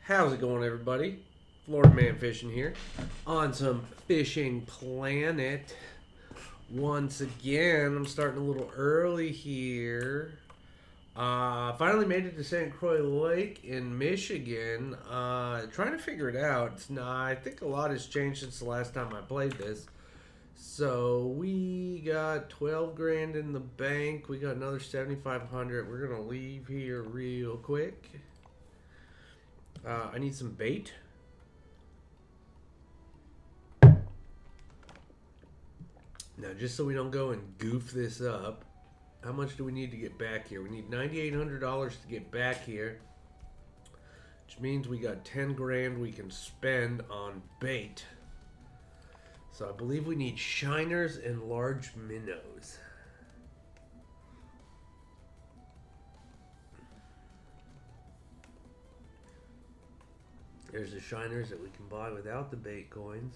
How's it going, everybody? Florida Man Fishing here on some Fishing Planet. Once again, I'm starting a little early here. Finally made it to St. Croix Lake in Michigan. Trying to figure it out. I think a lot has changed since the last time I played this. So we got 12 grand in the bank. We got another 7,500. We're gonna leave here real quick. I need some bait. Now, just so we don't go and goof this up, how much do we need to get back here? We need $9,800 to get back here, which means we got 10 grand we can spend on bait. So I believe we need shiners and large minnows. There's the shiners that we can buy without the bait coins.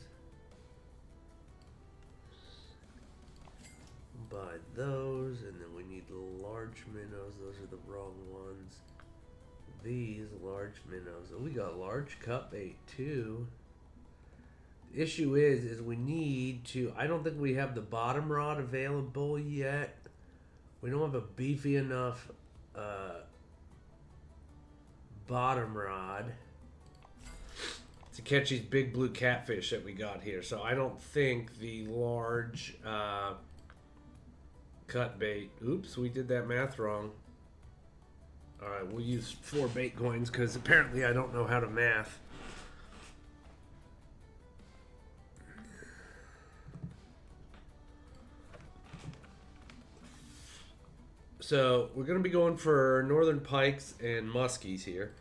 Buy those, and then we need large minnows. Those are the wrong ones. These large minnows. Oh, we got large cut bait too. The issue is we need to. I don't think we have the bottom rod available yet. We don't have a beefy enough bottom rod to catch these big blue catfish that we got here. So I don't think the large cut bait. Oops, we did that math wrong. Alright, we'll use 4 bait coins because apparently I don't know how to math. So we're going to be going for northern pikes and muskies here.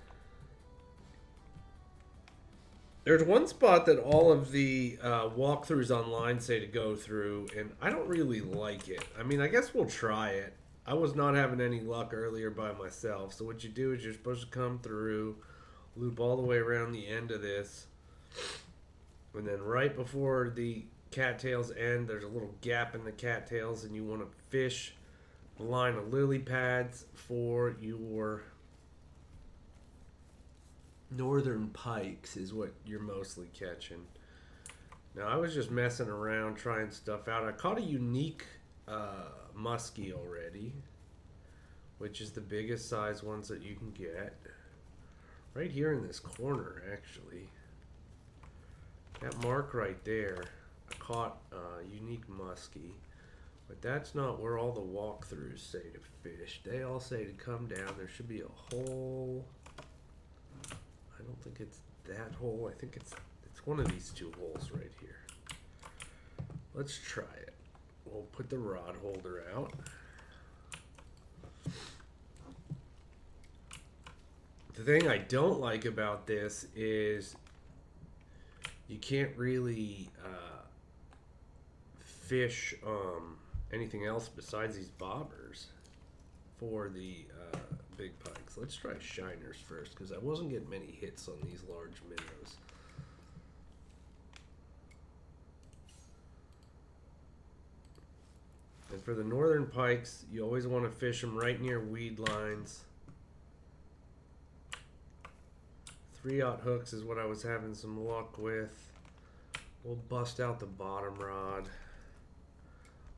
There's one spot that all of the walkthroughs online say to go through, and I don't really like it. I mean, I guess we'll try it. I was not having any luck earlier by myself. So what you do is you're supposed to come through, loop all the way around the end of this, and then right before the cattails end, there's a little gap in the cattails, and you want to fish the line of lily pads for your northern pikes is what you're mostly catching. Now, I was just messing around trying stuff out. I caught a unique muskie already, which is the biggest size ones that you can get. Right here in this corner, actually. That mark right there, I caught a unique muskie. But that's not where all the walkthroughs say to fish. They all say to come down. There should be a hole. I don't think it's that hole. I think it's one of these 2 holes right here. Let's try it. We'll put the rod holder out. The thing I don't like about this is you can't really fish anything else besides these bobbers for the big pikes. Let's try shiners first because I wasn't getting many hits on these large minnows. And for the northern pikes, you always want to fish them right near weed lines. 3/0 hooks is what I was having some luck with. We'll bust out the bottom rod.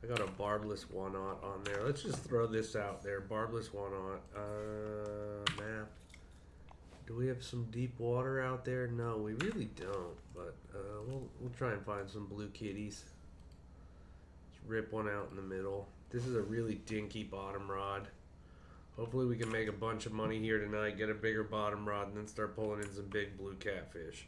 I got a barbless 1/0 on there. Let's just throw this out there. Barbless 1/0. Map. Do we have some deep water out there? No, we really don't. But we'll try and find some blue kitties. Let's rip one out in the middle. This is a really dinky bottom rod. Hopefully we can make a bunch of money here tonight, get a bigger bottom rod, and then start pulling in some big blue catfish.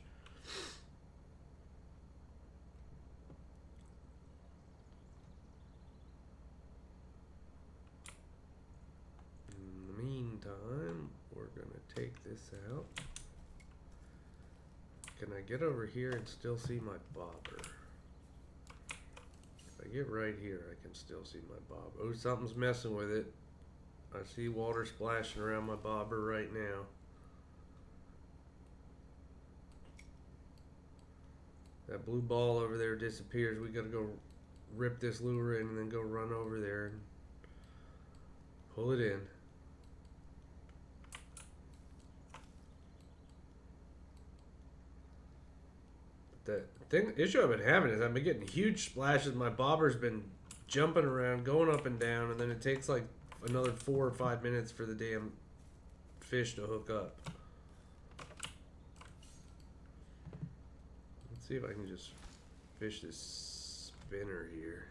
Meantime, we're gonna take this out. Can I get over here and still see my bobber? If I get right here, I can still see my bobber. Oh, something's messing with it. I see water splashing around my bobber right now. That blue ball over there disappears. We gotta go rip this lure in and then go run over there and pull it in. The issue I've been having is I've been getting huge splashes. My bobber's been jumping around, going up and down, and then it takes like another 4 or 5 minutes for the damn fish to hook up. Let's see if I can just fish this spinner here.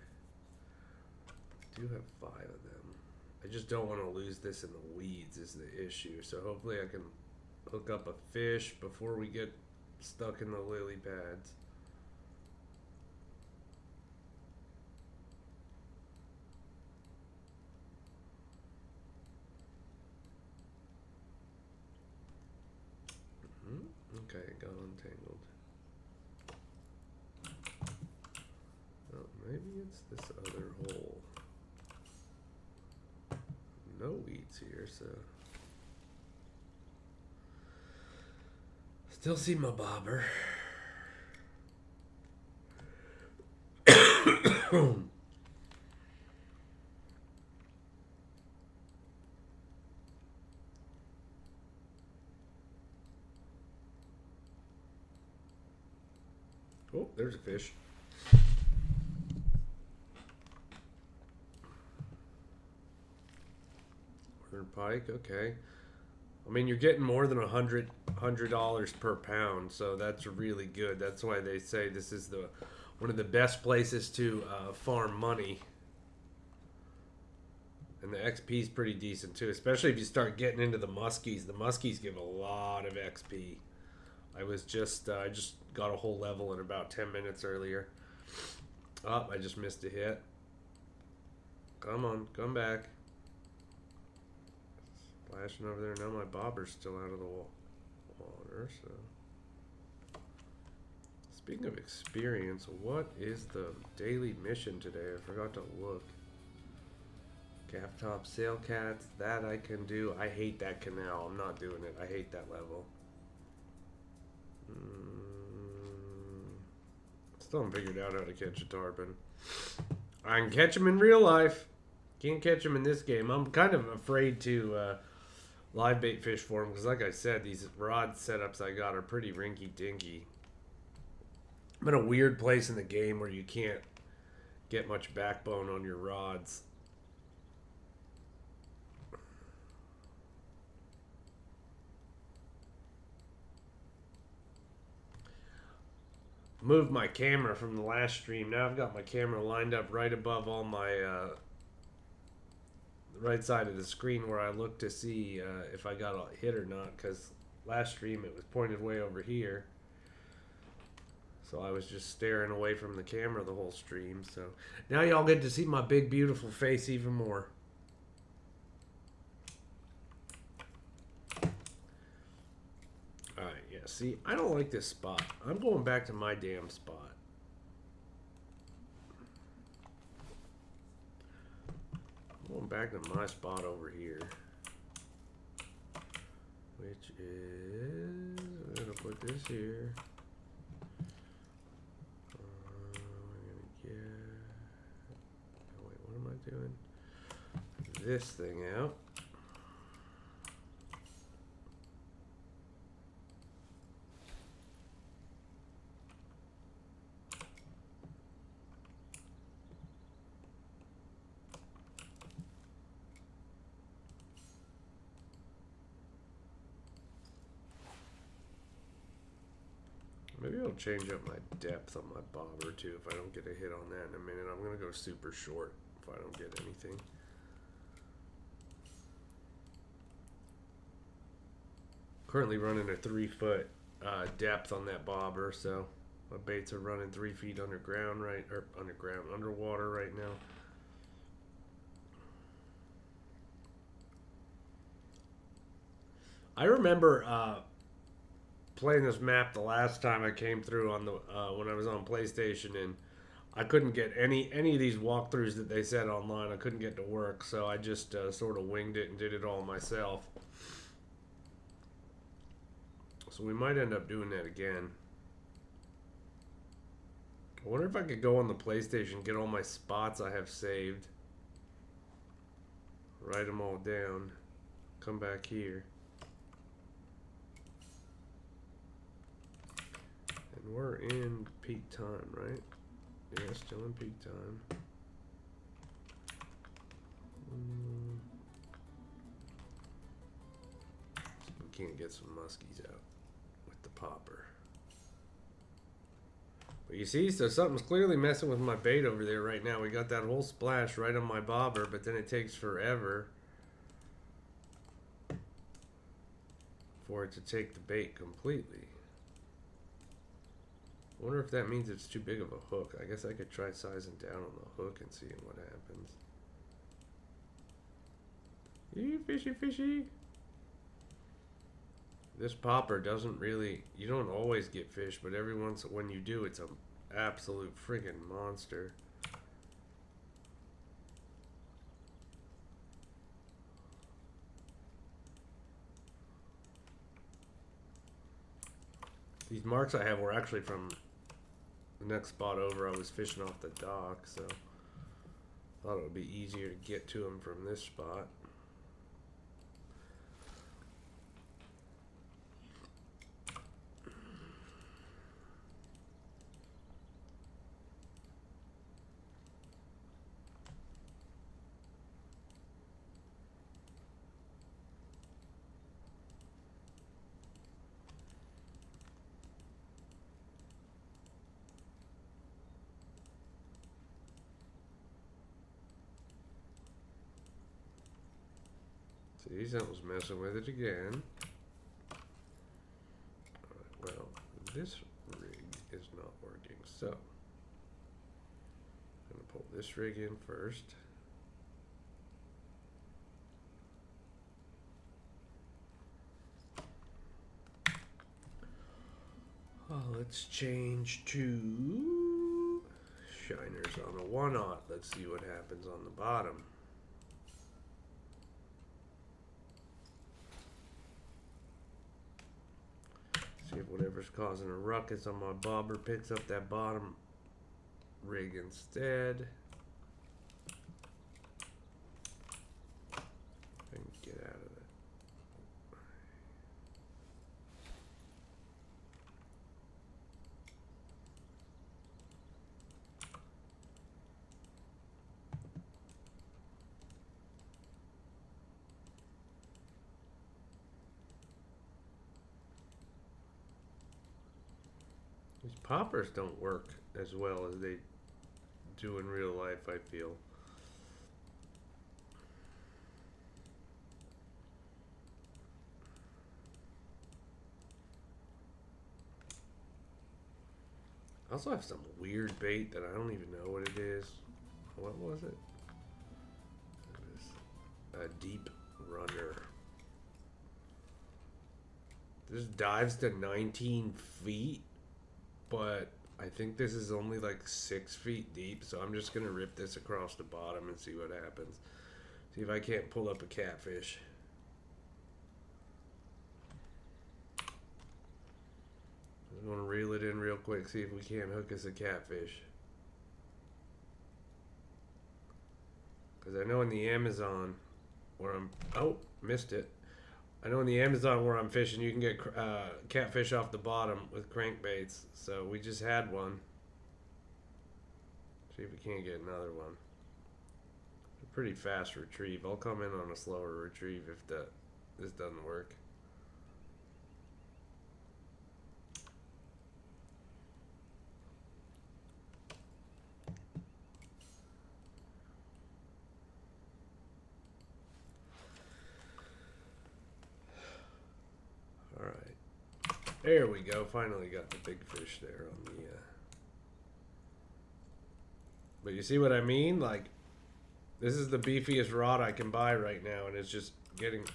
I do have 5 of them. I just don't want to lose this in the weeds is the issue. So hopefully I can hook up a fish before we get stuck in the lily pads. Okay, it got untangled. Oh, maybe it's this other hole. No weeds here, so still see my bobber. Oh, there's a fish. Pike, okay. I mean, you're getting more than $100 per pound, so that's really good. That's why they say this is one of the best places to farm money. And the XP is pretty decent too, especially if you start getting into the muskies. The muskies give a lot of XP. I just got a whole level in about 10 minutes earlier. Oh, I just missed a hit. Come on, come back. Splashing over there. Now my bobber's still out of the water, so. Speaking of experience, what is the daily mission today? I forgot to look. Gaff top sail cats, that I can do. I hate that canal. I'm not doing it. I hate that level. Still haven't figured out how to catch a tarpon. I can catch them in real life. Can't catch them in this game. I'm kind of afraid to live bait fish for them because, like I said, these rod setups I got are pretty rinky-dinky. I'm in a weird place in the game where you can't get much backbone on your rods. Moved my camera from the last stream. Now I've got my camera lined up right above all my the right side of the screen where I look to see if I got a hit or not, because last stream it was pointed way over here. So I was just staring away from the camera the whole stream. So now y'all get to see my big beautiful face even more. Alright, yeah, see, I don't like this spot. I'm going back to my damn spot. I'm going back to my spot over here. Which is, I'm going to put this here. We're going to get, oh wait, what am I doing? This thing out. Maybe I'll change up my depth on my bobber too if I don't get a hit on that in a minute. I'm going to go super short if I don't get anything. Currently running a 3-foot depth on that bobber, so my baits are running 3 feet underwater right now. I remember playing this map the last time I came through on the when I was on PlayStation, and I couldn't get any of these walkthroughs that they said online. I couldn't get to work, so I just sort of winged it and did it all myself. So we might end up doing that again. I wonder if I could go on the PlayStation, get all my spots I have saved, write them all down, come back here, And we're in peak time, right? Yeah, still in peak time. We can't get some muskies out with the popper. But you see, so something's clearly messing with my bait over there right now. We got that whole splash right on my bobber, but then it takes forever for it to take the bait completely. I wonder if that means it's too big of a hook. I guess I could try sizing down on the hook and seeing what happens. Eee, fishy, fishy. This popper doesn't really, you don't always get fish, but every once when you do, it's an absolute friggin' monster. These marks I have were actually from the next spot over. I was fishing off the dock, so thought it would be easier to get to them from this spot. See, something's messing with it again. Alright, well, this rig is not working, so I'm gonna pull this rig in first. Oh, let's change to shiners on a 1/0. Let's see what happens on the bottom. See if whatever's causing a ruckus on my bobber picks up that bottom rig instead. I can get out of it. These poppers don't work as well as they do in real life, I feel. I also have some weird bait that I don't even know what it is. What was it? It was a deep runner. This dives to 19 feet, but I think this is only like 6 feet deep, so I'm just gonna rip this across the bottom and see what happens. See if I can't pull up a catfish. I'm gonna reel it in real quick, see if we can't hook us a catfish. Because I know in the Amazon where I'm, oh, missed it. I know in the Amazon where I'm fishing, you can get catfish off the bottom with crankbaits. So we just had one. See if we can't get another one. It's a pretty fast retrieve. I'll come in on a slower retrieve if this doesn't work. There we go. Finally got the big fish there on the. But you see what I mean? Like, this is the beefiest rod I can buy right now, and it's just getting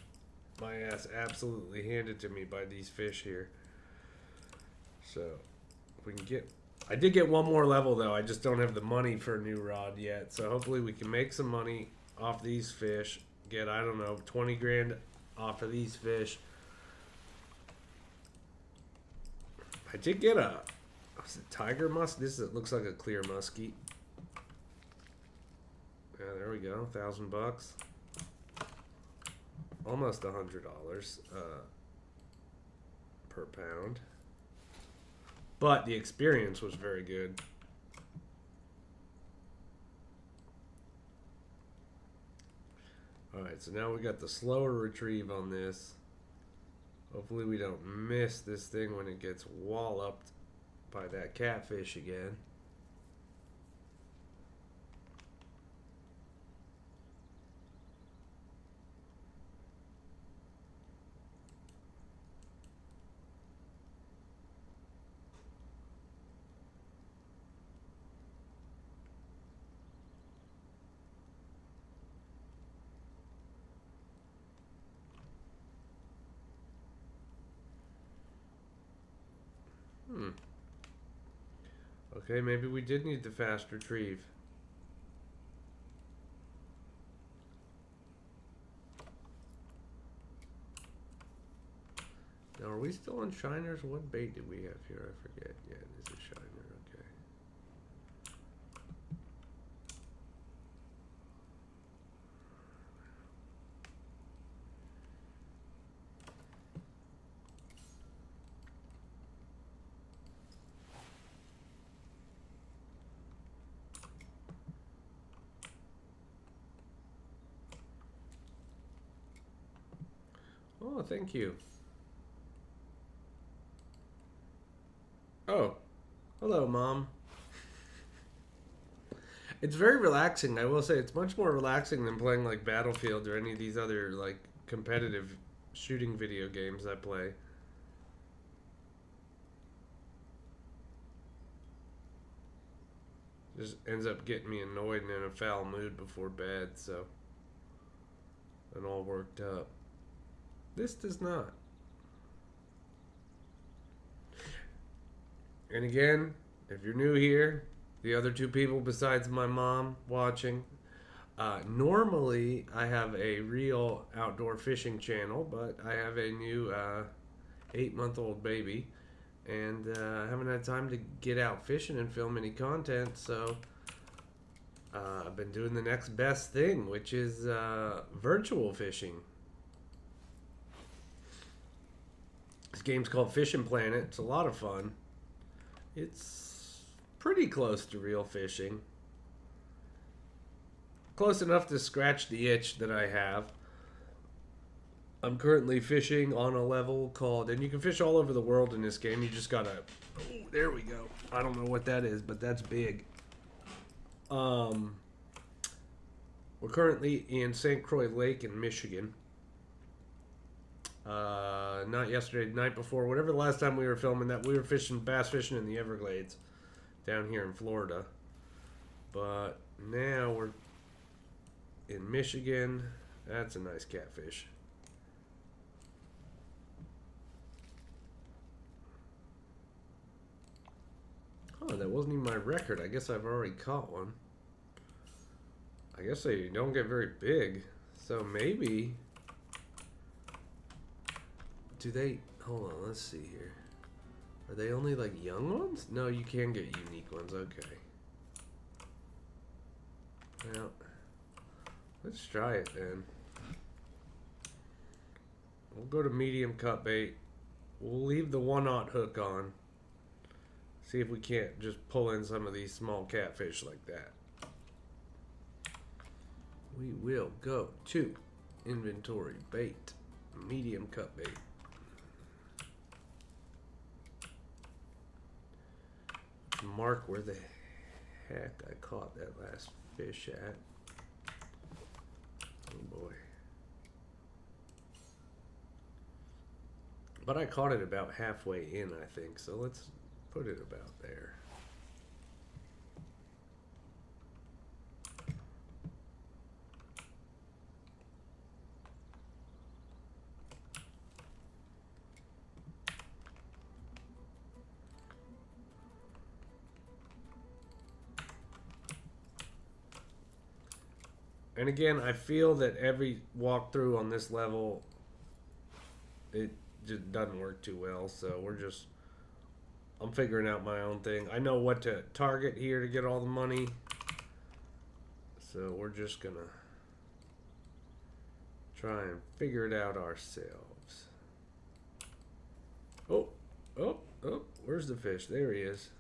my ass absolutely handed to me by these fish here. So, if we can get. I did get one more level though. I just don't have the money for a new rod yet. So hopefully we can make some money off these fish. Get, I don't know, 20 grand off of these fish. I did get a, was it tiger musk? This is, it looks like a clear muskie. Yeah, there we go, $1,000. Almost $100 per pound. But the experience was very good. Alright, so now we got the slower retrieve on this. Hopefully we don't miss this thing when it gets walloped by that catfish again. Okay, maybe we did need the fast retrieve. Now, are we still on shiners? What bait did we have here? I forget. Yeah, it is a shiner. Okay. Oh, thank you. Oh, hello, Mom. It's very relaxing. I will say it's much more relaxing than playing like Battlefield or any of these other like competitive shooting video games I play. Just ends up getting me annoyed and in a foul mood before bed, so and all worked up. This does not. And again, if you're new here, the other two people besides my mom watching, normally I have a real outdoor fishing channel, but I have a new 8-month-old baby, and I haven't had time to get out fishing and film any content, so I've been doing the next best thing, which is virtual fishing. This game's called Fishing Planet. It's a lot of fun. It's pretty close to real fishing. Close enough to scratch the itch that I have. I'm currently fishing on a level called, and you can fish all over the world in this game. You just gotta, oh, there we go. I don't know what that is, but that's big. We're currently in St. Croix Lake in Michigan. Not yesterday, the night before, whatever the last time we were filming that, we were fishing, bass fishing in the Everglades down here in Florida. But now we're in Michigan. That's a nice catfish. Oh, that wasn't even my record. I guess I've already caught one. I guess they don't get very big. So maybe... Do they... Hold on, let's see here. Are they only like young ones? No, you can get unique ones. Okay. Well, let's try it then. We'll go to medium cut bait. We'll leave the 1/0 hook on. See if we can't just pull in some of these small catfish like that. We will go to inventory bait. Medium cut bait. Mark where the heck I caught that last fish at. Oh boy. But I caught it about halfway in, I think, so let's put it about there. And again, I feel that every walkthrough on this level, it just doesn't work too well. So I'm figuring out my own thing. I know what to target here to get all the money. So we're just gonna try and figure it out ourselves. Oh, Oh, where's the fish? There he is.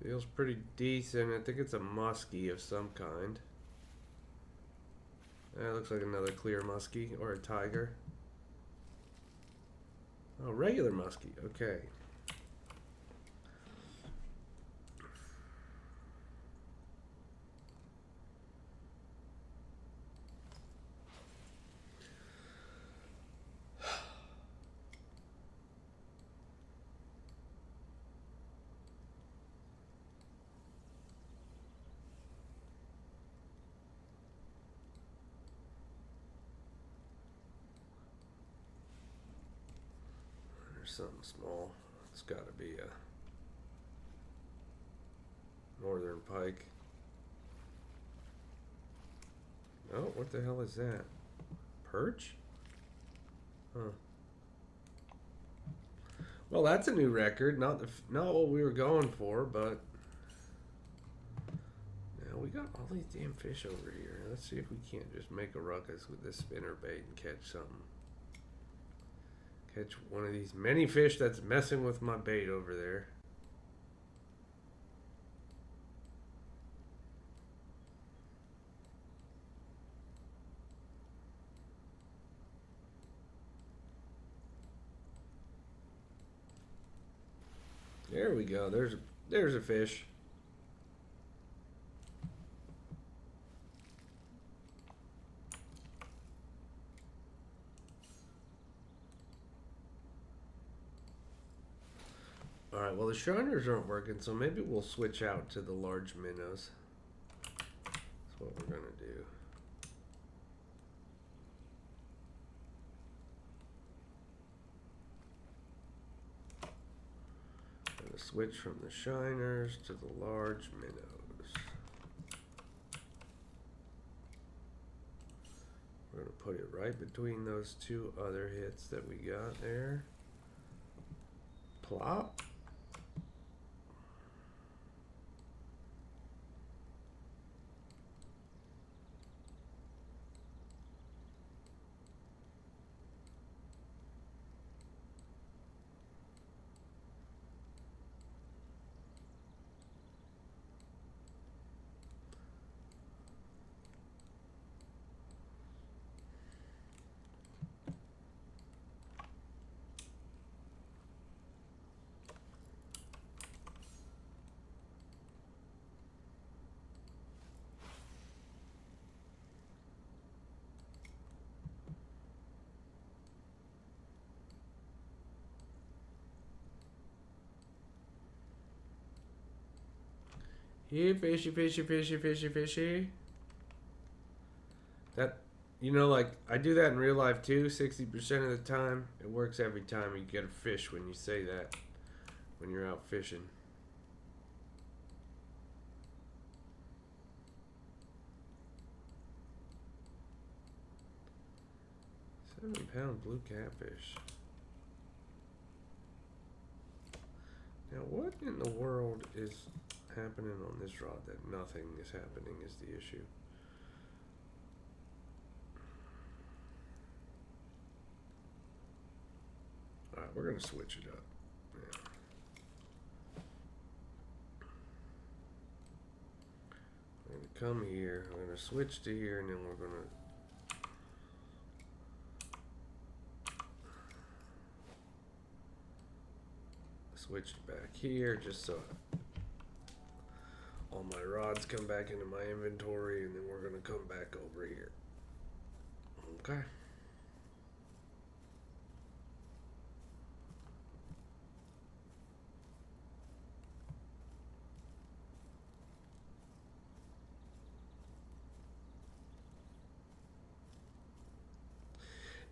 Feels pretty decent. I think it's a muskie of some kind. That looks like another clear muskie or a tiger. Oh, regular muskie. Okay. There's something small. It's got to be a northern pike. Oh, what the hell is that? Perch? Huh. Well, that's a new record. Not what we were going for, but now we got all these damn fish over here. Let's see if we can't just make a ruckus with this spinner bait and catch something. Catch one of these many fish that's messing with my bait over there. There we go. There's a fish. Alright, well the shiners aren't working, so maybe we'll switch out to the large minnows. That's what we're gonna do. Gonna switch from the shiners to the large minnows. We're gonna put it right between those two other hits that we got there. Plop. Here, fishy, fishy, fishy, fishy, fishy. That, you know, like, I do that in real life too, 60% of the time. It works every time you get a fish when you say that, when you're out fishing. 7-pound blue catfish. Now, what in the world is happening on this rod that nothing is happening is the issue? Alright, we're going to switch it up. Yeah. We're going to come here, we're going to switch to here, and then we're going to switch back here just so all my rods come back into my inventory, and then we're going to come back over here. Okay.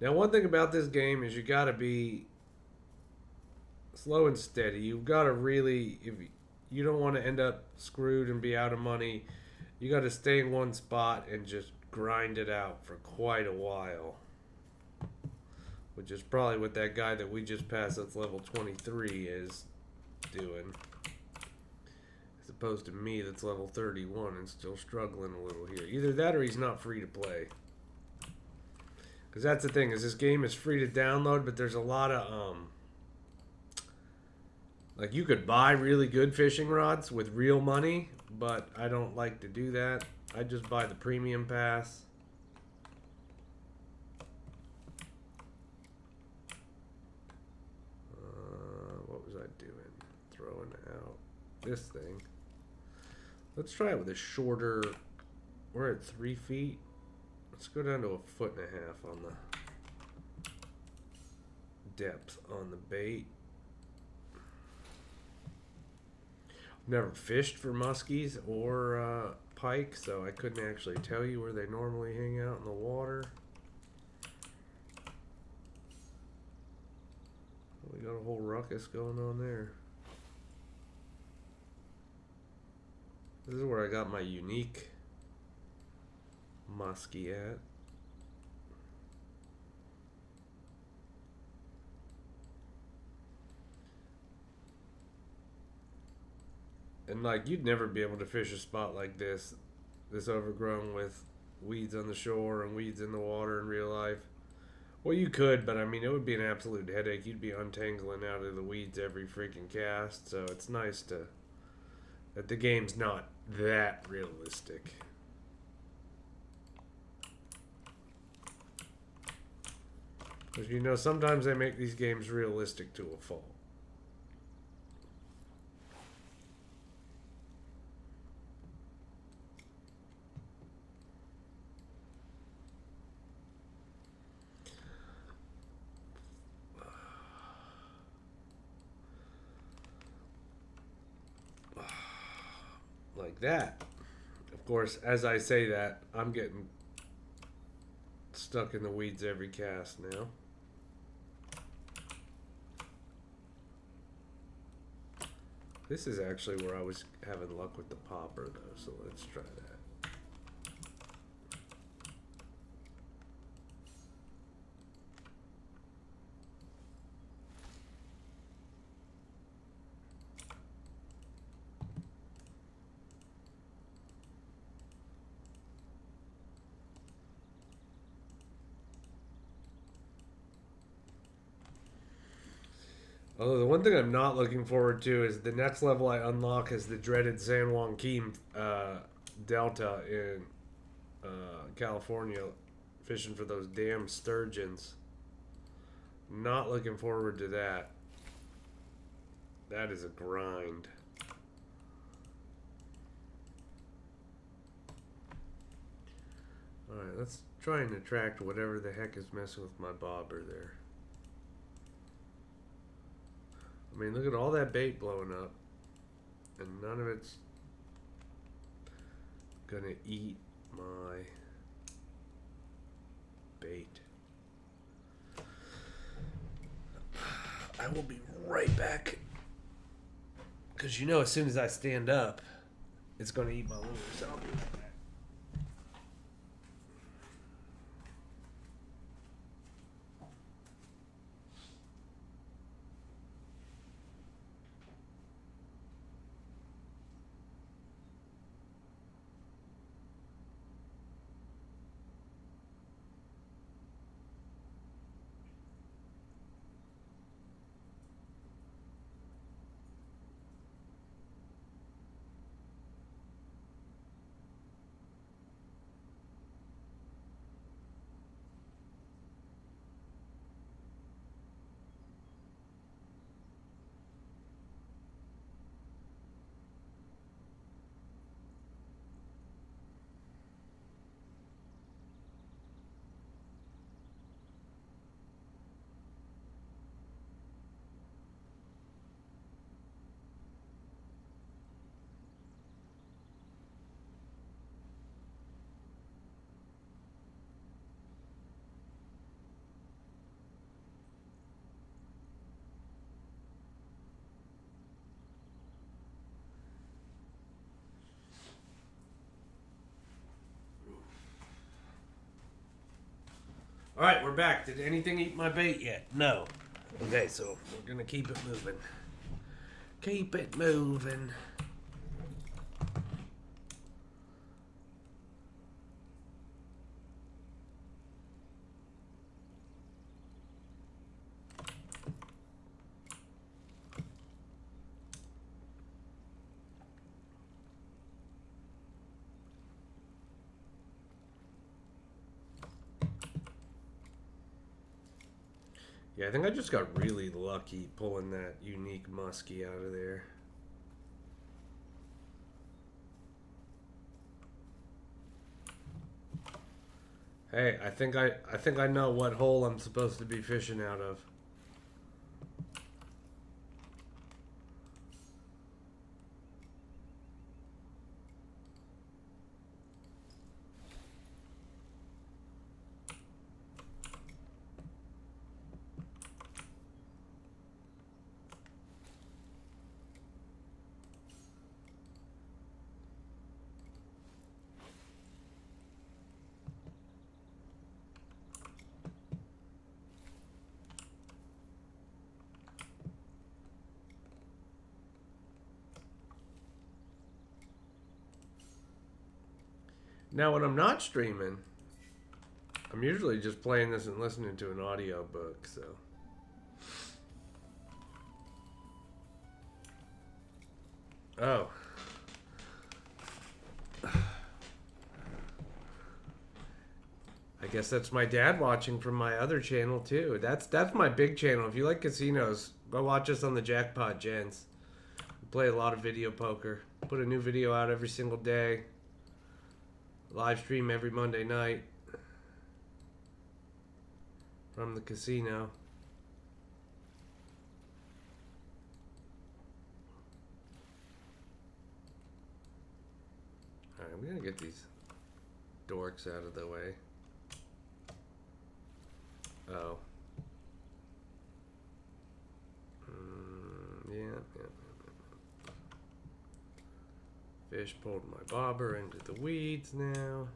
Now, one thing about this game is you got to be slow and steady. You've got to really, if you don't want to end up screwed and be out of money, you got to stay in one spot and just grind it out for quite a while. Which is probably what that guy that we just passed that's level 23 is doing. As opposed to me that's level 31 and still struggling a little here. Either that or he's not free to play. Because that's the thing, is this game is free to download, but there's a lot of like, you could buy really good fishing rods with real money, but I don't like to do that. I just buy the premium pass. What was I doing? Throwing out this thing. Let's try it with a shorter. We're at 3 feet. Let's go down to 1.5 feet on the depth on the bait. Never fished for muskies or pike, so I couldn't actually tell you where they normally hang out in the water. We got a whole ruckus going on there. This is where I got my unique muskie at. And like, you'd never be able to fish a spot like this overgrown with weeds on the shore and weeds in the water in real life. Well, you could, but I mean, it would be an absolute headache. You'd be untangling out of the weeds every freaking cast. So it's nice that the game's not that realistic. Because, you know, sometimes they make these games realistic to a fault. Like that. Of course, as I say that, I'm getting stuck in the weeds every cast now. This is actually where I was having luck with the popper, though, so let's try that. Although the one thing I'm not looking forward to is the next level I unlock is the dreaded San Joaquin Delta in California, fishing for those damn sturgeons. Not looking forward to that. That is a grind. Alright, let's try and attract whatever the heck is messing with my bobber there. I mean, look at all that bait blowing up, and none of it's gonna eat my bait. I will be right back, because you know, as soon as I stand up, it's gonna eat my lure, so I'll be right back. All right, we're back. Did anything eat my bait yet? No. Okay, so we're gonna keep it moving. Keep it moving. Yeah, I think I just got really lucky pulling that unique muskie out of there. Hey, I think I know what hole I'm supposed to be fishing out of. Now, when I'm not streaming, I'm usually just playing this and listening to an audio book, so. Oh. I guess that's my dad watching from my other channel, too. That's my big channel. If you like casinos, go watch us on the Jackpot Gents. We play a lot of video poker. Put a new video out every single day. Live stream every Monday night from the casino. Alright, I'm gonna get these dorks out of the way. Oh. Yeah. Fish pulled my bobber into the weeds now.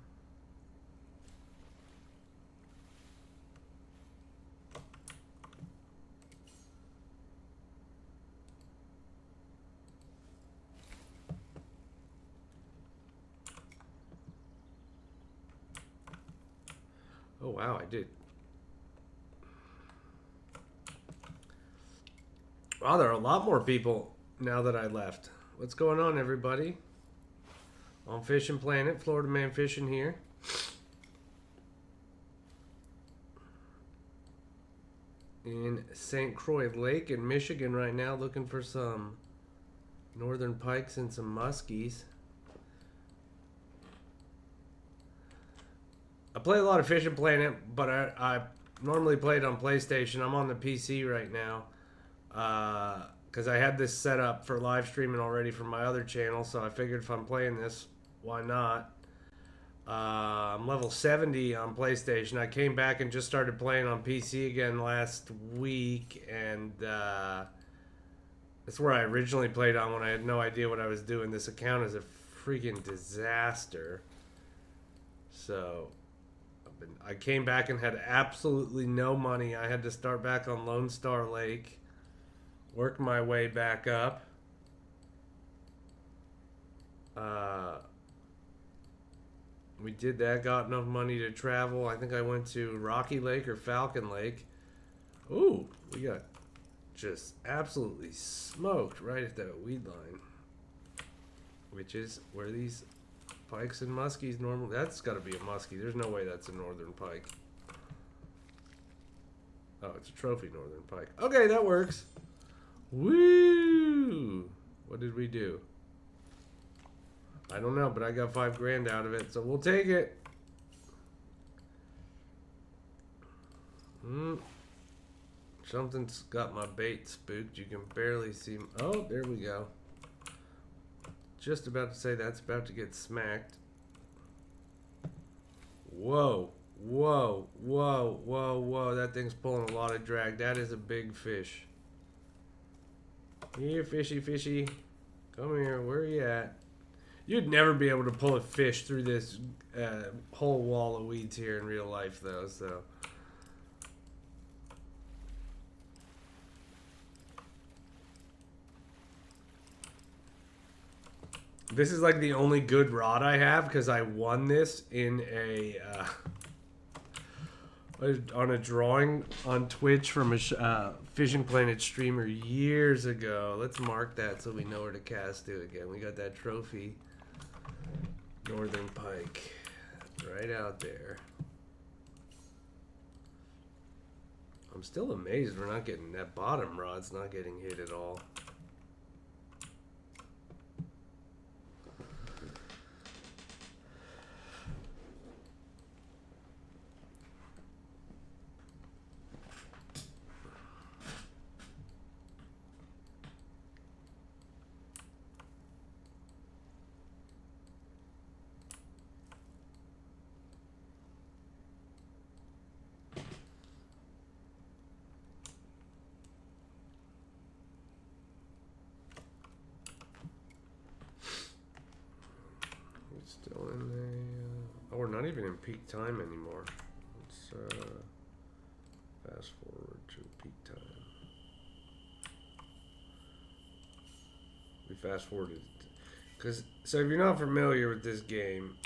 Oh wow, I did. Wow, there are a lot more people now that I left. What's going on, everybody? On Fishing Planet, Florida Man Fishing here. In St. Croix Lake in Michigan right now, looking for some northern pikes and some muskies. I play a lot of Fishing Planet, but I normally play it on PlayStation. I'm on the PC right now. Because I had this set up for live streaming already from my other channel, so I figured if I'm playing this, why not? I'm level 70 on PlayStation. I came back and just started playing on PC again last week, and that's where I originally played on when I had no idea what I was doing. This account is a freaking disaster. So I came back and had absolutely no money. I had to start back on Lone Star Lake, work my way back up. We did that, got enough money to travel. I think I went to Rocky Lake or Falcon Lake. Ooh, we got just absolutely smoked right at that weed line, which is where these pikes and muskies normally. That's got to be a muskie. There's no way that's a northern pike. Oh, it's a trophy northern pike. Okay, that works. Woo! What did we do? I don't know, but I got $5 grand out of it, so we'll take it. Something's got my bait spooked. You can barely see. Oh, there we go. Just about to say that's about to get smacked. Whoa, whoa, whoa, whoa, whoa. That thing's pulling a lot of drag. That is a big fish. Here, fishy, fishy. Come here. Where are you at? You'd never be able to pull a fish through this whole wall of weeds here in real life, though, so. This is like the only good rod I have because I won this in a on a drawing on Twitch from a Fishing Planet streamer years ago. Let's mark that so we know where to cast to again. We got that trophy northern pike right out there I'm still amazed we're not getting that bottom rod's not getting hit at all. Still in the... oh, we're not even in peak time anymore. Let's fast forward to peak time. We fast forwarded. So if you're not familiar with this game,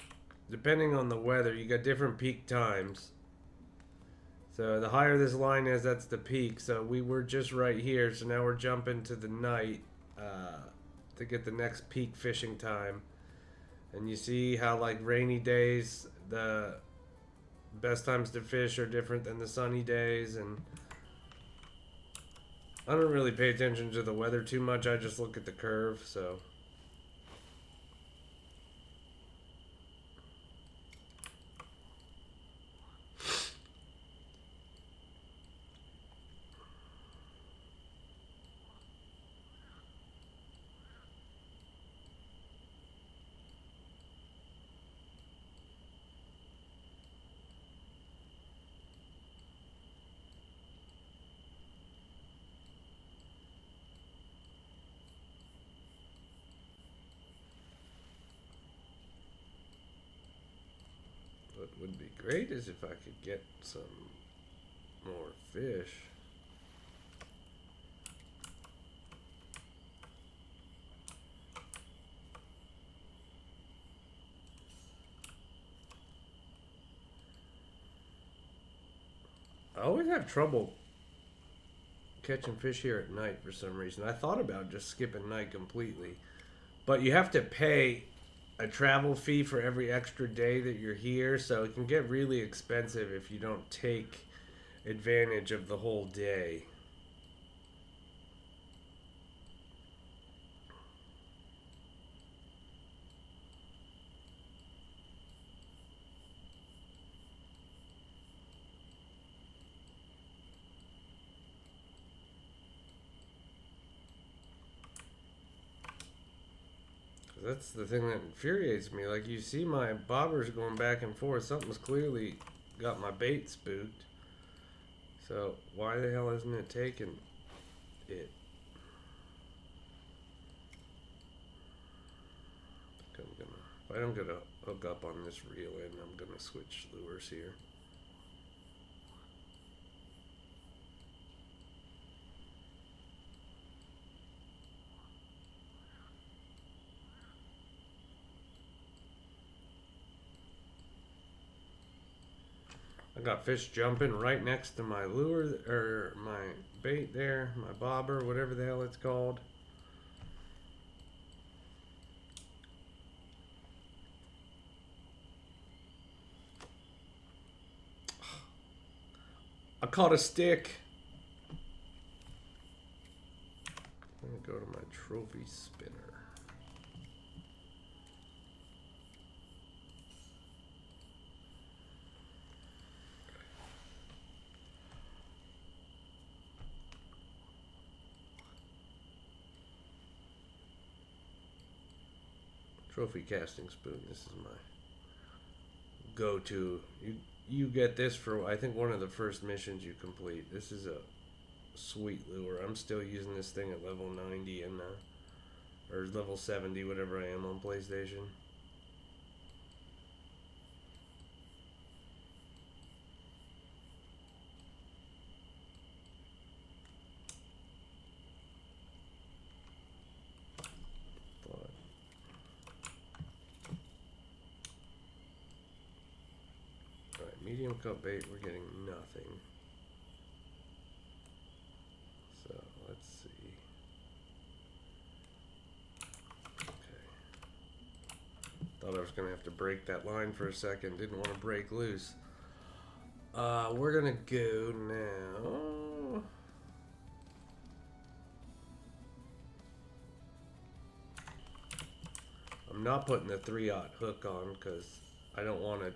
depending on the weather, you got different peak times. So the higher this line is, that's the peak. So we were just right here. So now we're jumping to the night to get the next peak fishing time. And you see how, like, rainy days, the best times to fish are different than the sunny days. And I don't really pay attention to the weather too much. I just look at the curve, so... what would be great is if I could get some more fish. I always have trouble catching fish here at night for some reason. I thought about just skipping night completely, but you have to pay a travel fee for every extra day that you're here, so it can get really expensive if you don't take advantage of the whole day. That's the thing that infuriates me. Like, you see my bobbers going back and forth. Something's clearly got my bait spooked. So why the hell isn't it taking it? If I don't get a hook up on this reel end, I'm gonna switch lures here. I got fish jumping right next to my lure, or my bait there, my bobber, whatever the hell it's called. I caught a stick. I'm gonna go to my trophy spinner. Trophy casting spoon. This is my go-to. You get this for, I think, one of the first missions you complete. This is a sweet lure. I'm still using this thing at level 90 and or level 70, whatever I am on PlayStation. Medium cut bait, we're getting nothing. So let's see. Okay. Thought I was gonna have to break that line for a second. Didn't want to break loose. We're gonna go now. I'm not putting the 3/0 hook on because I don't want to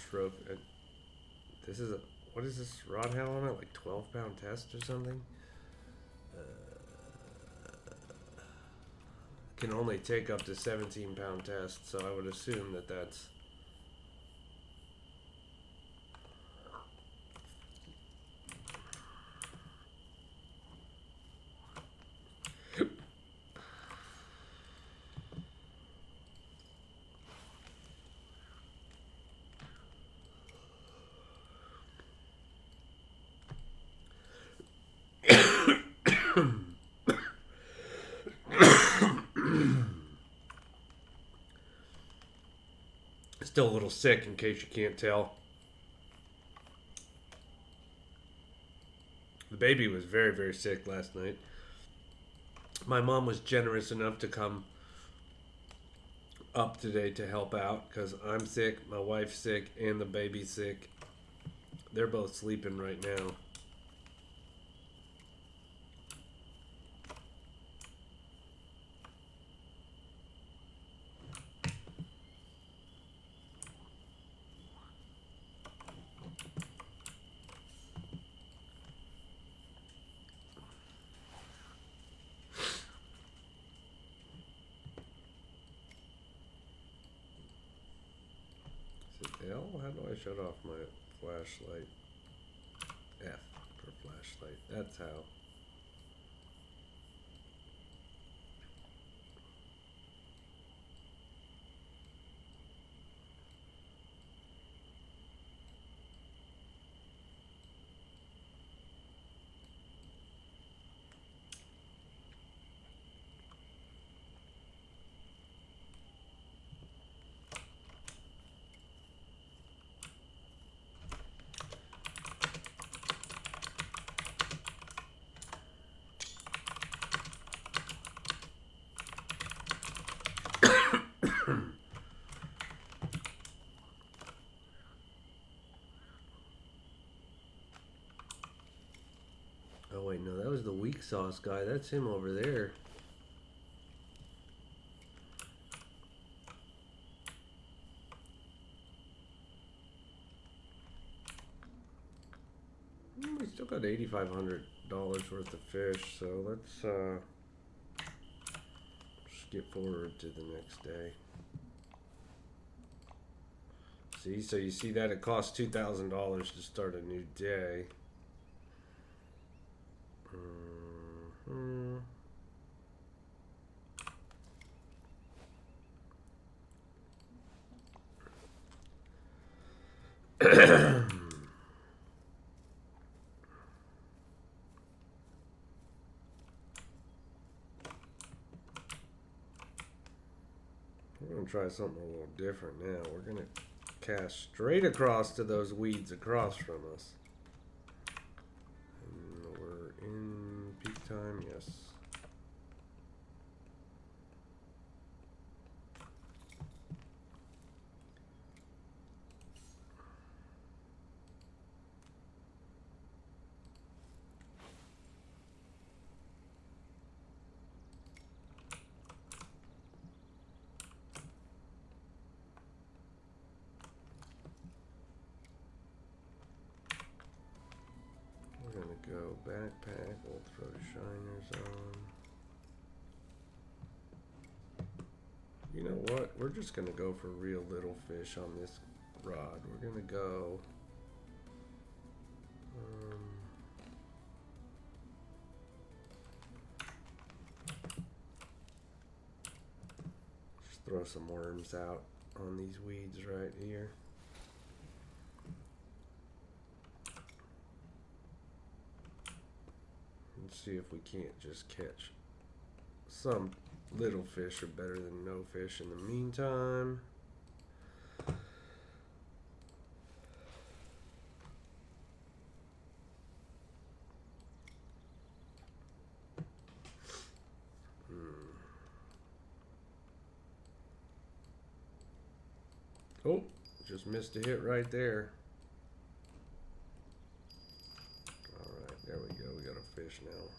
trophy. This is a, what is this rod handle on it? Like 12-pound test or something? Can only take up to 17-pound test, so I would assume that that's. Still a little sick in case you can't tell. The baby was very, very sick last night. My mom was generous enough to come up today to help out because I'm sick, my wife's sick, and the baby's sick. They're both sleeping right now. Is it L? How do I shut off my flashlight? F for flashlight. That's how. Oh wait, no, that was the weak sauce guy. That's him over there. We still got $8,500 worth of fish, so let's skip forward to the next day. See, so you see that it costs $2,000 to start a new day. We're going to try something a little different now. We're going to cast straight across to those weeds across from us. And we're in peak time, yes. Go backpack, we'll throw shiners on. You know what? We're just gonna go for real little fish on this rod. We're gonna go just throw some worms out on these weeds right here. See if we can't just catch some little fish are better than no fish in the meantime. Oh, Just missed a hit right there. Alright, there we go. We got a fish now.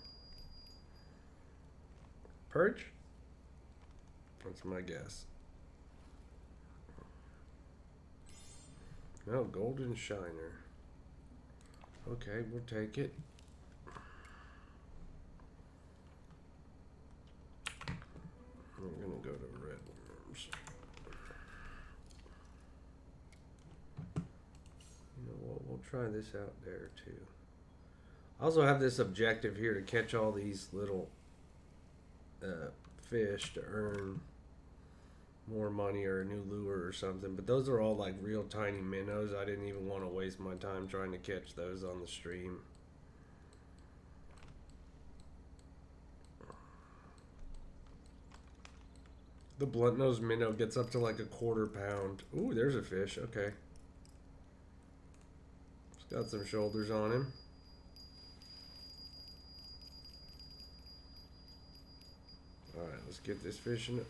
Perch? That's my guess. No, golden shiner. Okay, we'll take it. We're gonna go to red worms. You know what? We'll try this out there too. I also have this objective here to catch all these little fish to earn more money or a new lure or something. But those are all like real tiny minnows. I didn't even want to waste my time trying to catch those on the stream. The blunt nose minnow gets up to like a quarter pound. Ooh, there's a fish. Okay. It's got some shoulders on him. Alright, let's get this fish in.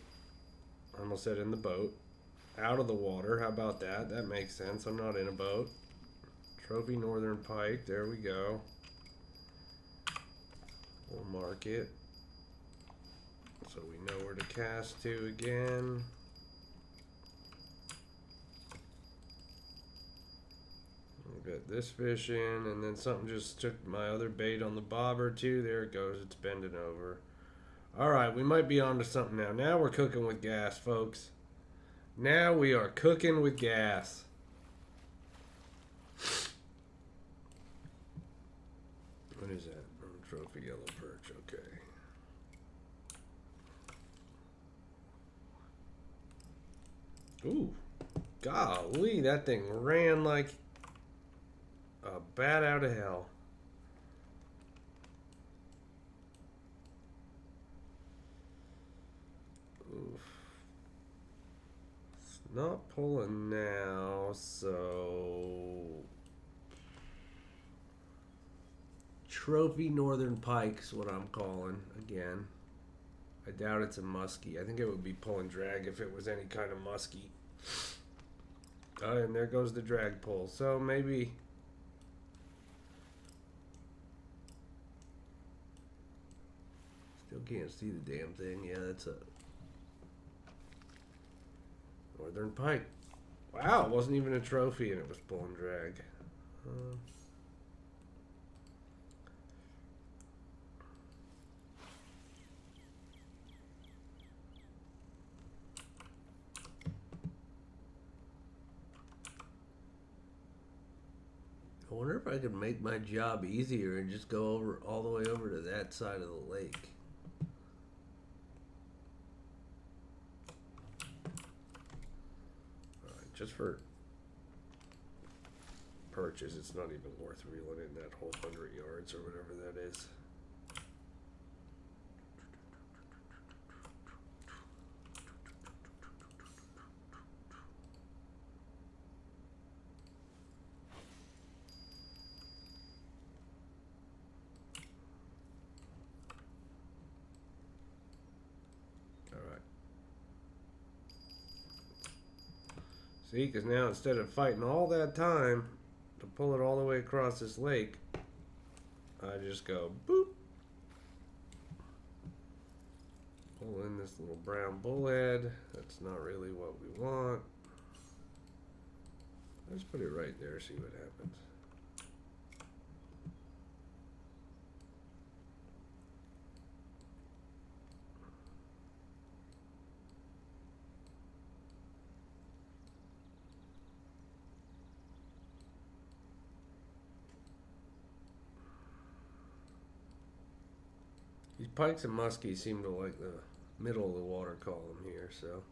I almost said in the boat. Out of the water. How about that? That makes sense. I'm not in a boat. Trophy northern pike. There we go. We'll mark it, so we know where to cast to again. We'll get this fish in, and then something just took my other bait on the bobber too. There it goes. It's bending over. Alright, we might be on to something now. Now we're cooking with gas, folks. Now we are cooking with gas. What is that? Oh, trophy yellow perch. Okay. Ooh. Golly, that thing ran like a bat out of hell. Oof. It's not pulling now, so trophy northern pike's what I'm calling again. I doubt it's a muskie. I think it would be pulling drag if it was any kind of muskie. Oh, and there goes the drag pull. So maybe still can't see the damn thing. Yeah, that's a northern pike. Wow, it wasn't even a trophy and it was pulling drag. I wonder if I could make my job easier and just go over all the way over to that side of the lake. Alright, just for purchase, it's not even worth reeling in that whole 100 yards or whatever that is. See, because now instead of fighting all that time to pull it all the way across this lake, I just go boop. Pull in this little brown bullhead. That's not really what we want. Let's put it right there, see what happens. These pikes and muskies seem to like the middle of the water column here, so.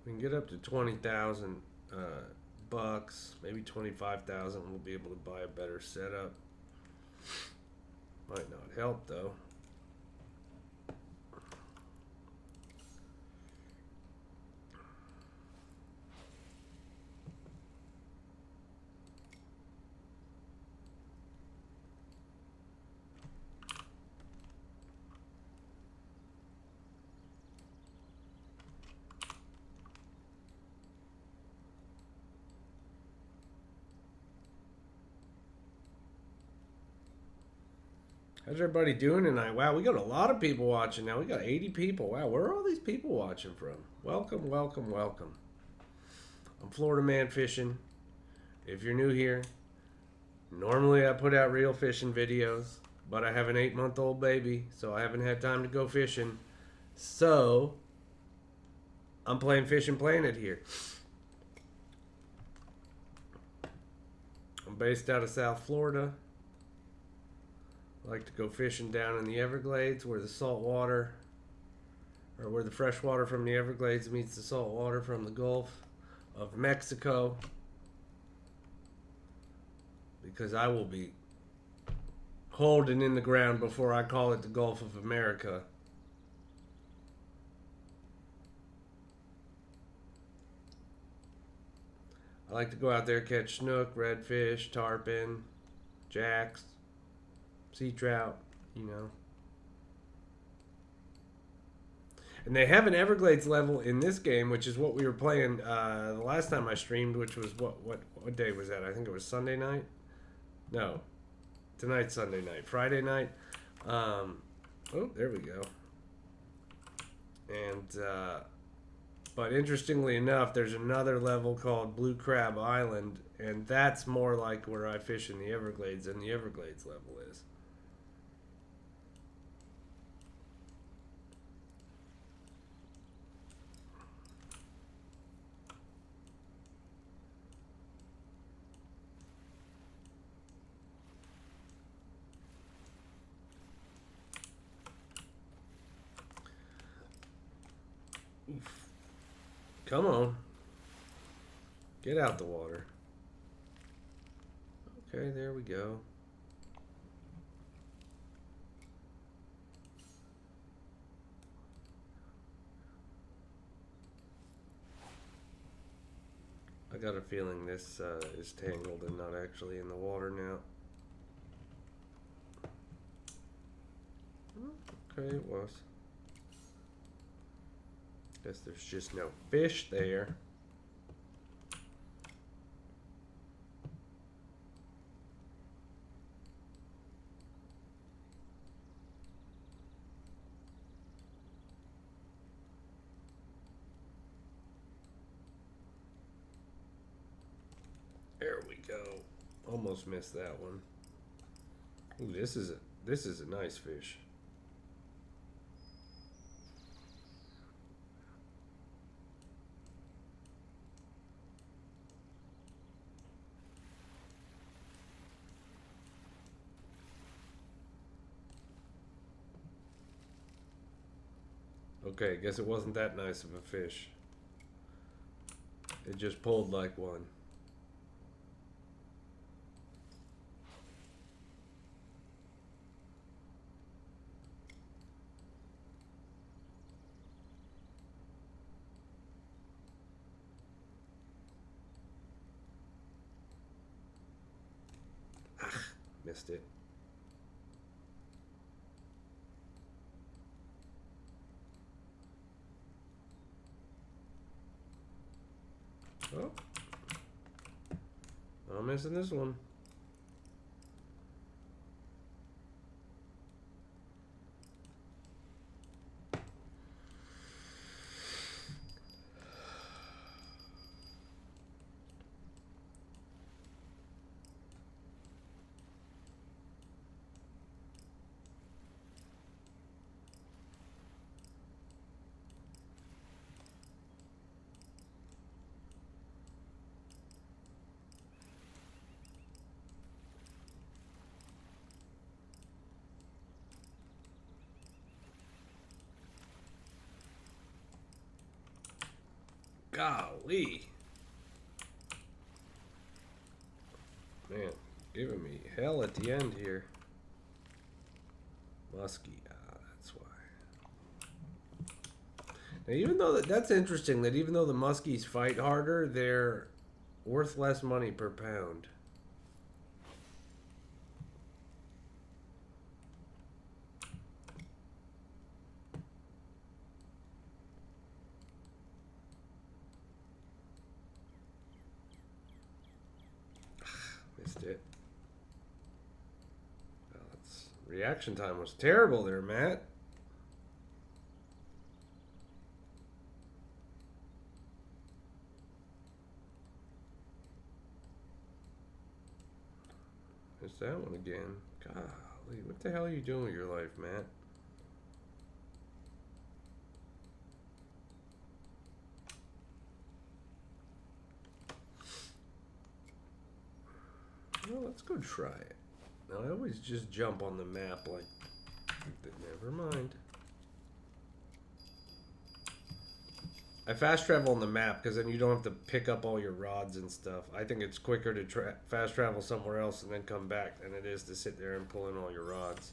We can get up to 20,000 bucks, maybe 25,000. We'll be able to buy a better setup. Might not help though. How's everybody doing tonight? Wow, we got a lot of people watching now. We got 80 people. Wow, where are all these people watching from? Welcome, welcome, welcome. I'm Florida Man Fishing. If you're new here, normally I put out real fishing videos, but I have an 8-month-old baby, so I haven't had time to go fishing. So, I'm playing Fishing Planet here. I'm based out of South Florida. I like to go fishing down in the Everglades where the salt water, or where the fresh water from the Everglades meets the salt water from the Gulf of Mexico. Because I will be holding in the ground before I call it the Gulf of America. I like to go out there, catch snook, redfish, tarpon, jacks, sea trout, you know. And they have an Everglades level in this game, which is what we were playing the last time I streamed, which was what day was that? I think it was Sunday night. No, tonight's Sunday night. Friday night. Oh, there we go. And but interestingly enough, there's another level called Blue Crab Island, and that's more like where I fish in the Everglades than the Everglades level is. Oof. Come on. Get out the water. Okay, there we go. I got a feeling this is tangled and not actually in the water now. Okay, it was. Guess there's just no fish there. There we go. Almost missed that one. Ooh, this is a nice fish. Okay, guess it wasn't that nice of a fish. It just pulled like one. Missed it. Oh. I'm missing this one. Golly. Man, giving me hell at the end here. Muskie. Ah, that's why. Now, even though that's interesting, that even though the muskies fight harder, they're worth less money per pound. Missed it. Well, let's reaction time was terrible there, Matt. There's that one again. Golly, what the hell are you doing with your life, Matt? Well, let's go try it. Now, I always just jump on the map like... Never mind. I fast travel on the map because then you don't have to pick up all your rods and stuff. I think it's quicker to fast travel somewhere else and then come back than it is to sit there and pull in all your rods.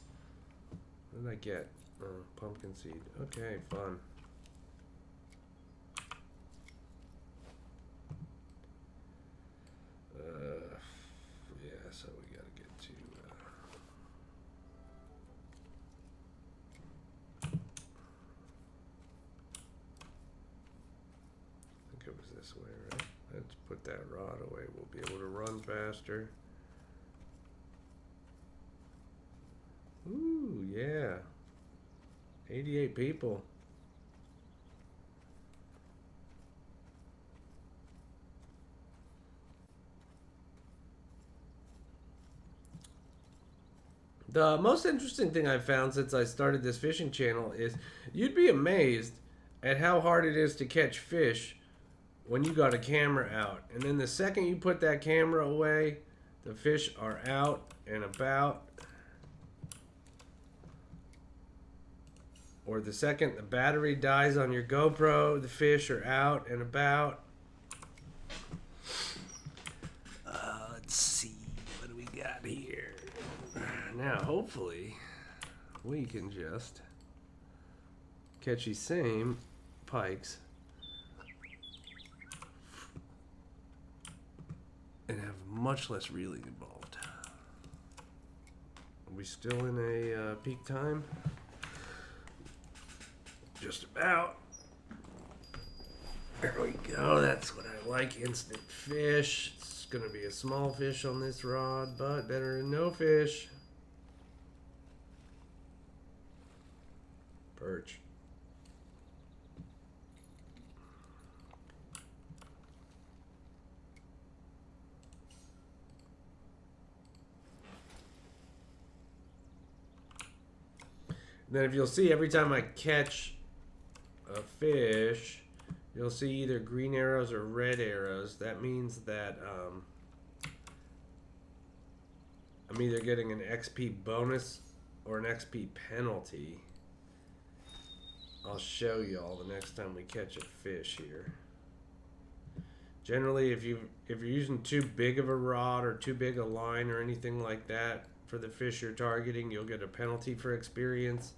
What did I get? Oh, pumpkin seed. Okay, fun. Yeah, so we gotta get to... I think it was this way, right? Let's put that rod away. We'll be able to run faster. Ooh, yeah. 88 people. The most interesting thing I've found since I started this fishing channel is you'd be amazed at how hard it is to catch fish when you got a camera out. And then the second you put that camera away, the fish are out and about. Or the second the battery dies on your GoPro, the fish are out and about. Let's see, what do we got here? Now, hopefully, we can just catch these same pikes and have much less reeling involved. Are we still in a peak time? Just about. There we go. That's what I like. Instant fish. It's going to be a small fish on this rod, but better than no fish. Perch. Then if you'll see, every time I catch a fish, you'll see either green arrows or red arrows. That means that I'm either getting an XP bonus or an XP penalty. I'll show y'all the next time we catch a fish here. Generally, if you're using too big of a rod or too big a line or anything like that for the fish you're targeting, you'll get a penalty for experience.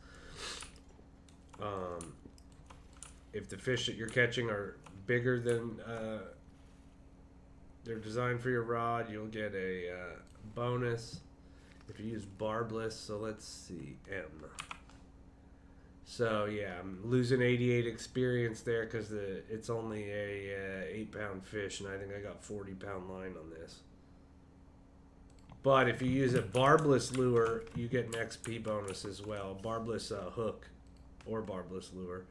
If the fish that you're catching are bigger than they're designed for your rod, you'll get a bonus. If you use barbless, so let's see, M. So yeah, I'm losing 88 experience there because it's only a 8-pound fish, and I think I got 40-pound line on this. But if you use a barbless lure, you get an XP bonus as well. Barbless hook or barbless lure.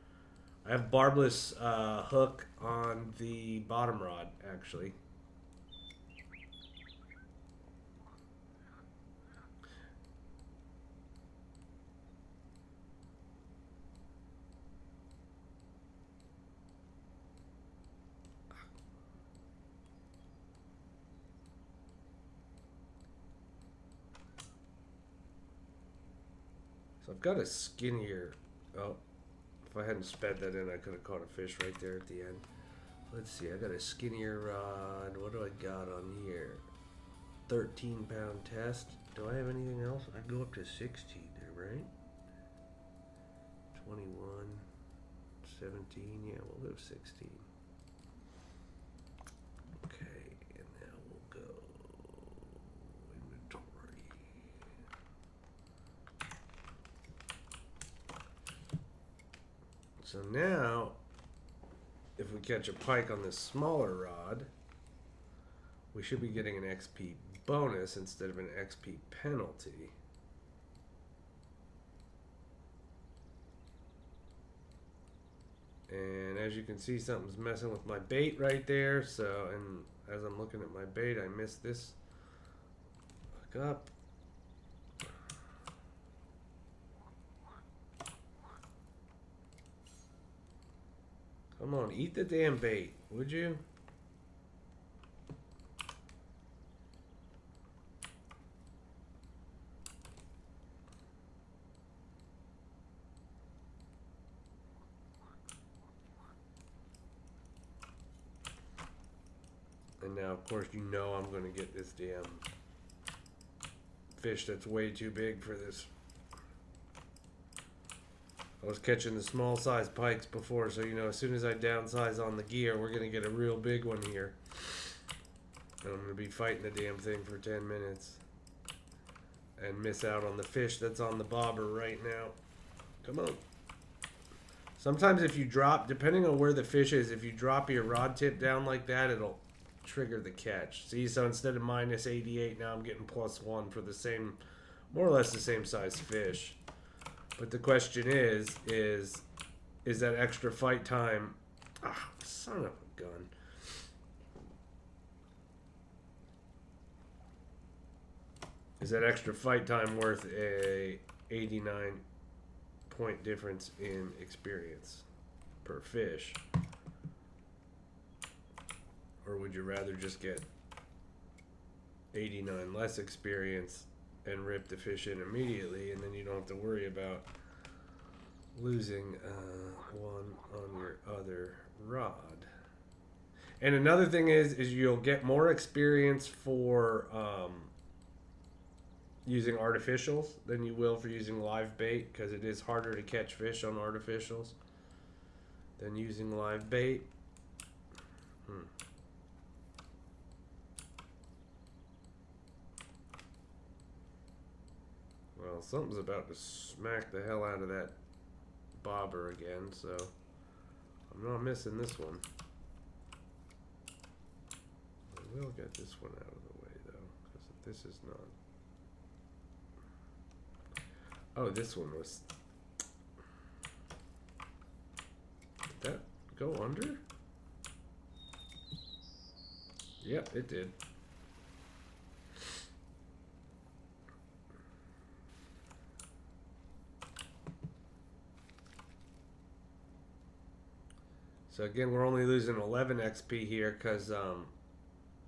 I have barbless hook on the bottom rod, actually. So I've got a skinnier... Oh, if I hadn't sped that in, I could have caught a fish right there at the end. Let's see, I got a skinnier rod. What do I got on here? 13-pound test. Do I have anything else? I go up to 16 there, right? 21, 17, yeah, we'll go 16. Okay, and now we'll go inventory. So now, if we catch a pike on this smaller rod, we should be getting an XP bonus instead of an XP penalty. And as you can see, something's messing with my bait right there. So, and as I'm looking at my bait, I missed this. Look up. Come on, eat the damn bait, would you? And now, of course, you know I'm going to get this damn fish that's way too big for this. I was catching the small size pikes before, so you know, as soon as I downsize on the gear, we're going to get a real big one here. And I'm going to be fighting the damn thing for 10 minutes. And miss out on the fish that's on the bobber right now. Come on. Sometimes if you drop, depending on where the fish is, if you drop your rod tip down like that, it'll trigger the catch. See, so instead of minus 88, now I'm getting plus 1 for the same, more or less the same size fish. But the question is that extra fight time? Ah, son of a gun. Is that extra fight time worth a 89 point difference in experience per fish? Or would you rather just get 89 less experience and rip the fish in immediately, and then you don't have to worry about losing one on your other rod? And another thing is you'll get more experience for using artificials than you will for using live bait, because it is harder to catch fish on artificials than using live bait. Well, something's about to smack the hell out of that bobber again, so I'm not missing this one. I will get this one out of the way, though, because if this is not... Oh, this one was... Did that go under? Yep, it did. So again, we're only losing 11 XP here because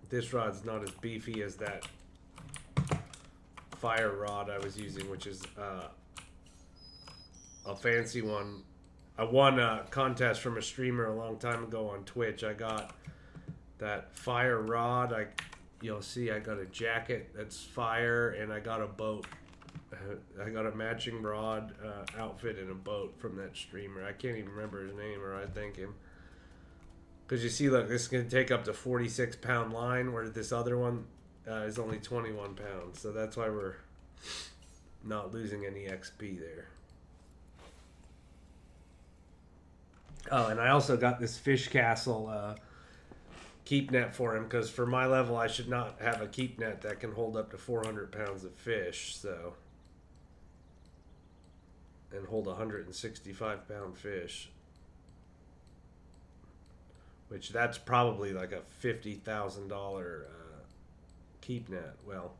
this rod's not as beefy as that fire rod I was using, which is a fancy one. I won a contest from a streamer a long time ago on Twitch. I got that fire rod. You'll see I got a jacket that's fire, and I got a boat. I got a matching rod outfit and a boat from that streamer. I can't even remember his name, or I thank him. Because you see, look, this is going to take up to 46-pound line, where this other one is only 21 pounds. So that's why we're not losing any XP there. Oh, and I also got this fish castle keep net for him, because for my level, I should not have a keep net that can hold up to 400 pounds of fish, so... and hold a 165-pound fish. Which that's probably like a $50,000 keep net. Well,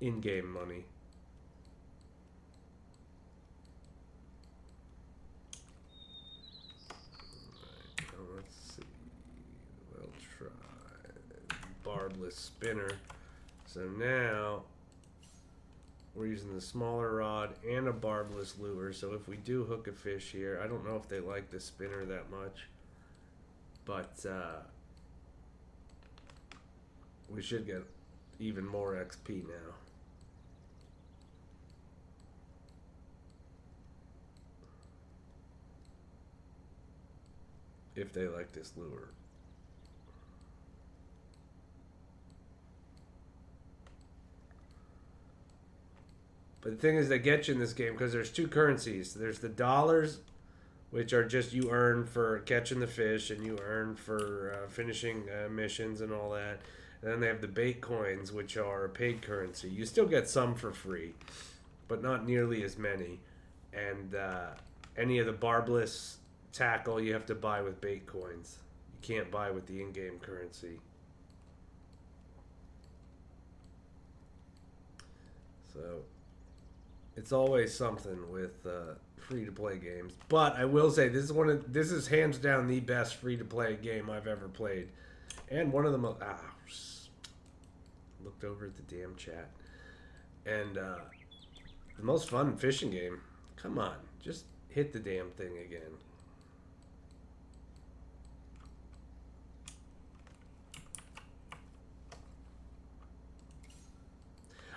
in-game money. Right, let's see. We'll try barbless spinner. So now we're using the smaller rod and a barbless lure. So if we do hook a fish here, I don't know if they like the spinner that much. But we should get even more XP now. If they like this lure. But the thing is, they get you in this game because there's two currencies. There's the dollars, which are just you earn for catching the fish, and you earn for finishing missions and all that. And then they have the bait coins, which are paid currency. You still get some for free, but not nearly as many. And any of the barbless tackle, you have to buy with bait coins. You can't buy with the in-game currency. So it's always something with free-to-play games. But I will say this is hands down the best free-to-play game I've ever played, and one of the most. Looked over at the damn chat, and the most fun fishing game. Come on, just hit the damn thing again.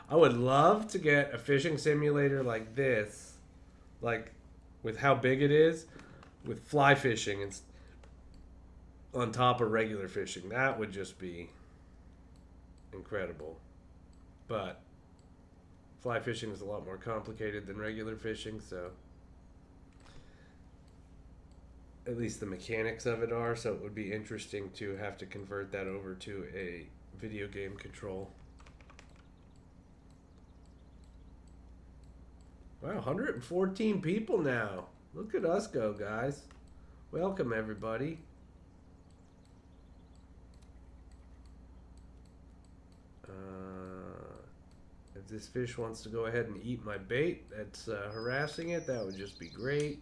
I would love to get a fishing simulator like this, like with how big it is, with fly fishing and on top of regular fishing. That would just be incredible. But fly fishing is a lot more complicated than regular fishing, so at least the mechanics of it are, so it would be interesting to have to convert that over to a video game control. Wow, 114 people now. Look at us go, guys. Welcome, everybody. If this fish wants to go ahead and eat my bait that's harassing it, that would just be great.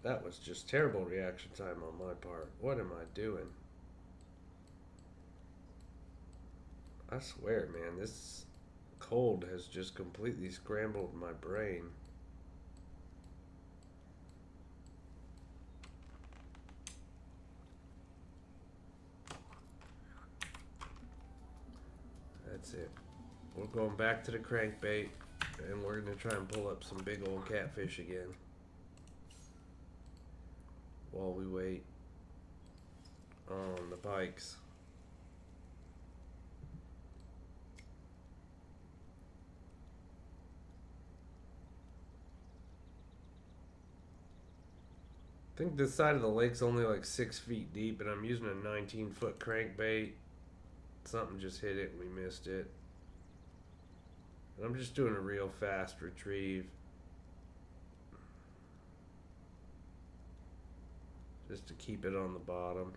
That was just terrible reaction time on my part. What am I doing? I swear, man, this cold has just completely scrambled my brain. That's it. We're going back to the crankbait, and we're going to try and pull up some big old catfish again while we wait on the pikes. I think this side of the lake's only like 6 feet deep, and I'm using a 19-foot crankbait. Something just hit it and we missed it. And I'm just doing a real fast retrieve, just to keep it on the bottom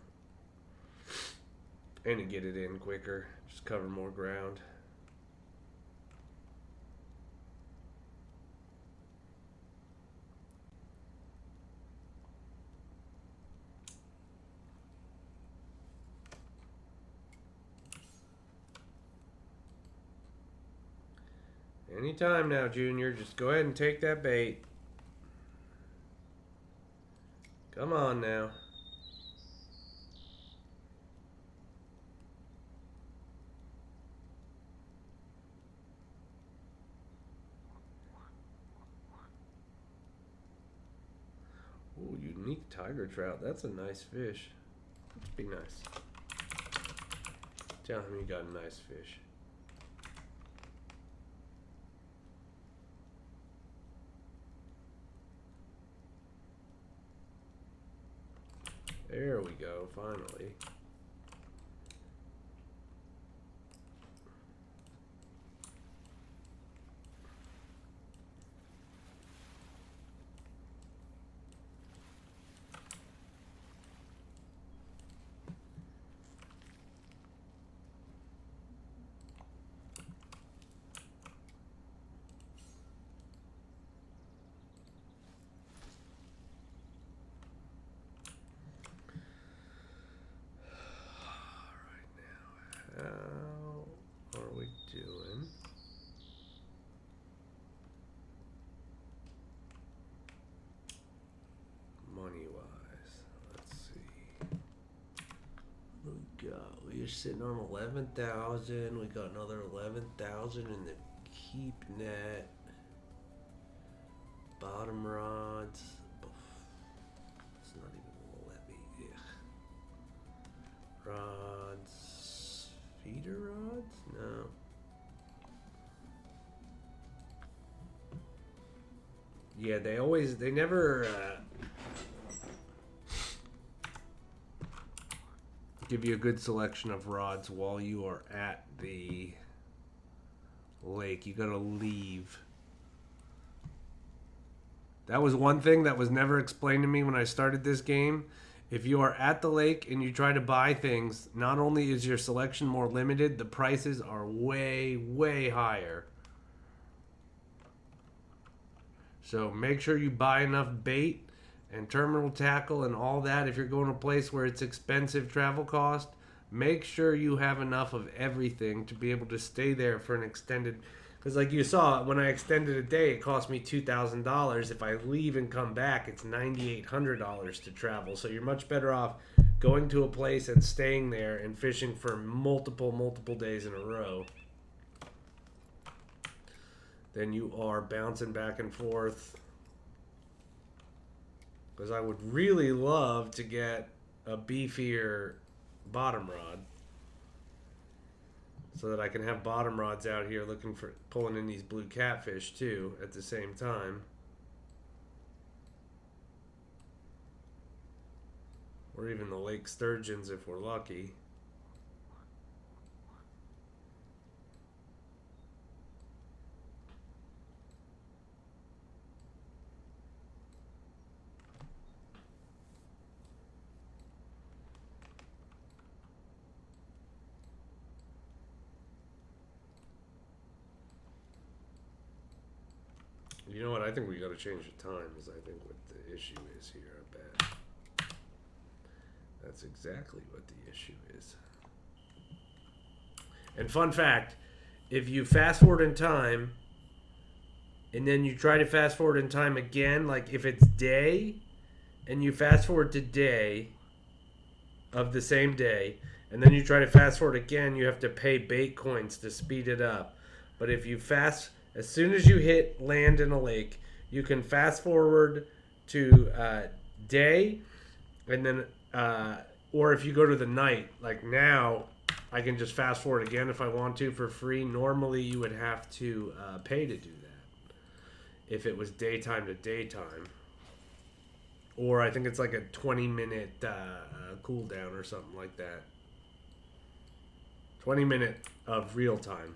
and to get it in quicker, just cover more ground. Anytime now, Junior. Just go ahead and take that bait. Come on now. Ooh, unique tiger trout. That's a nice fish. Let's be nice. Tell him you got a nice fish. There we go, finally. How are we doing? Money wise, let's see. What we got? We're sitting on 11,000. We got another 11,000 in the keep net. Bottom rods. It's not even gonna let me. Ugh. Rod. Yeah, they never give you a good selection of rods while you are at the lake. You gotta leave. That was one thing that was never explained to me when I started this game. If you are at the lake and you try to buy things, not only is your selection more limited, the prices are way, way higher. So make sure you buy enough bait and terminal tackle and all that. If you're going to a place where it's expensive travel cost, make sure you have enough of everything to be able to stay there for an extended. Because like you saw, when I extended a day, it cost me $2,000. If I leave and come back, it's $9,800 to travel. So you're much better off going to a place and staying there and fishing for multiple days in a row than you are bouncing back and forth. Because I would really love to get a beefier bottom rod, so that I can have bottom rods out here looking for pulling in these blue catfish too at the same time. Or even the lake sturgeons if we're lucky. You know what? I think we got to change the time. Is I think what the issue is here. I bet that's exactly what the issue is. And fun fact: if you fast forward in time, and then you try to fast forward in time again, like if it's day, and you fast forward to day of the same day, and then you try to fast forward again, you have to pay bait coins to speed it up. But if you as soon as you hit land in a lake, you can fast forward to day, and then, or if you go to the night, like now, I can just fast forward again if I want to for free. Normally, you would have to pay to do that if it was daytime to daytime. Or I think it's like a 20-minute cooldown or something like that. 20-minute of real time.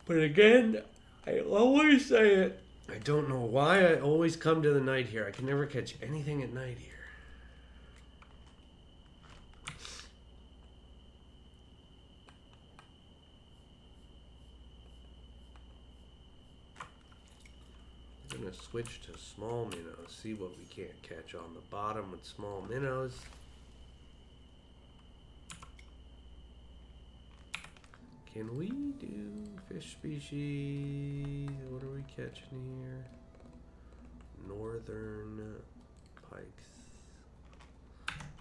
But again, I always say it. I don't know why I always come to the night here. I can never catch anything at night here. I'm going to switch to small minnows. See what we can't catch on the bottom with small minnows. Can we do fish species? What are we catching here? Northern pikes.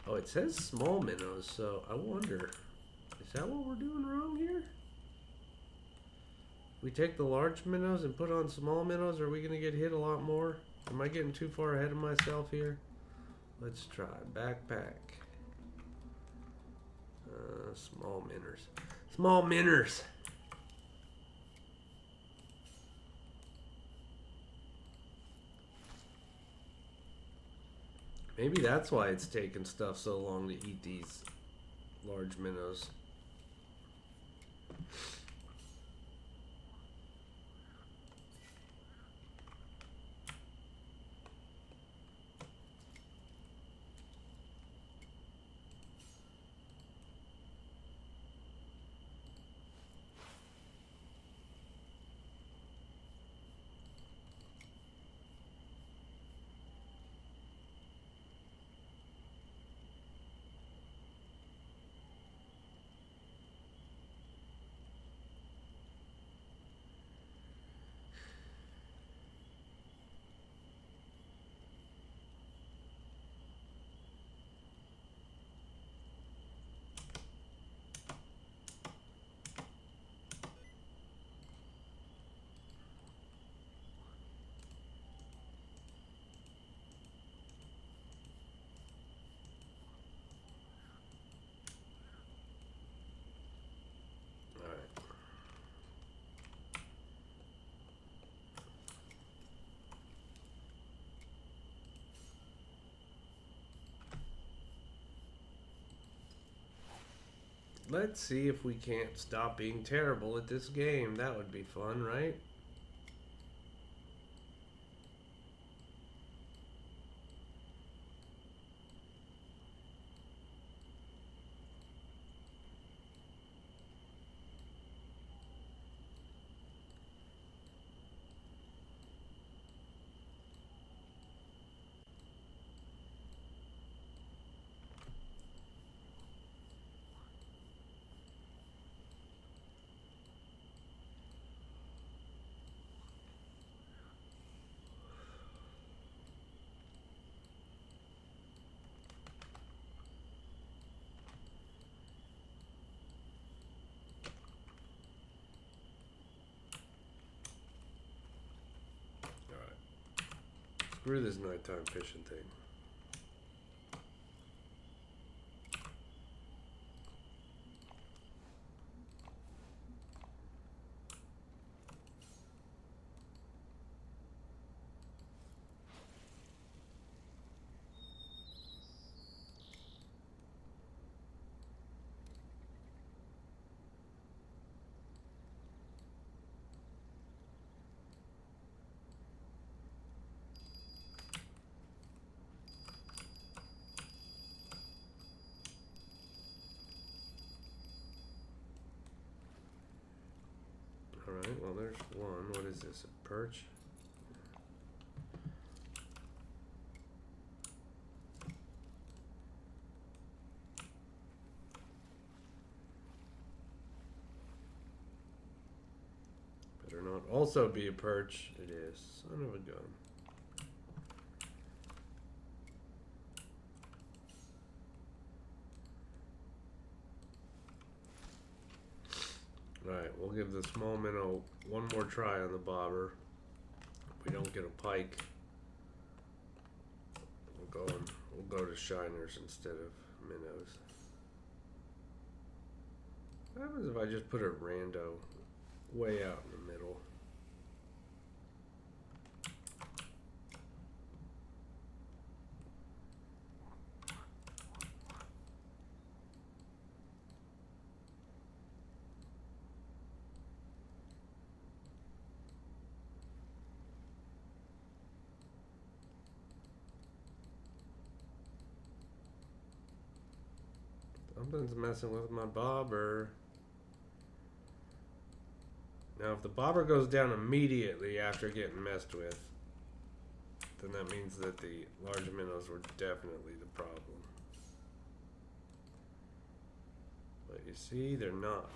Oh, it says small minnows, so I wonder, is that what we're doing wrong here? We take the large minnows and put on small minnows, are we going to get hit a lot more? Am I getting too far ahead of myself here? Let's try. Backpack. Small minnows. Small minnows. Maybe that's why it's taken stuff so long to eat these large minnows. let's see if we can't stop being terrible at this game. That would be fun, right? Screw this nighttime fishing thing. Alright, well there's one. What is this, a perch? Better not also be a perch. It is. Son of a gun. Alright, we'll give the small minnow one more try on the bobber. If we don't get a pike, we'll go to shiners instead of minnows. What happens if I just put a rando way out in the middle? Something's messing with my bobber. Now, if the bobber goes down immediately after getting messed with, then that means that the large minnows were definitely the problem. But you see, they're not.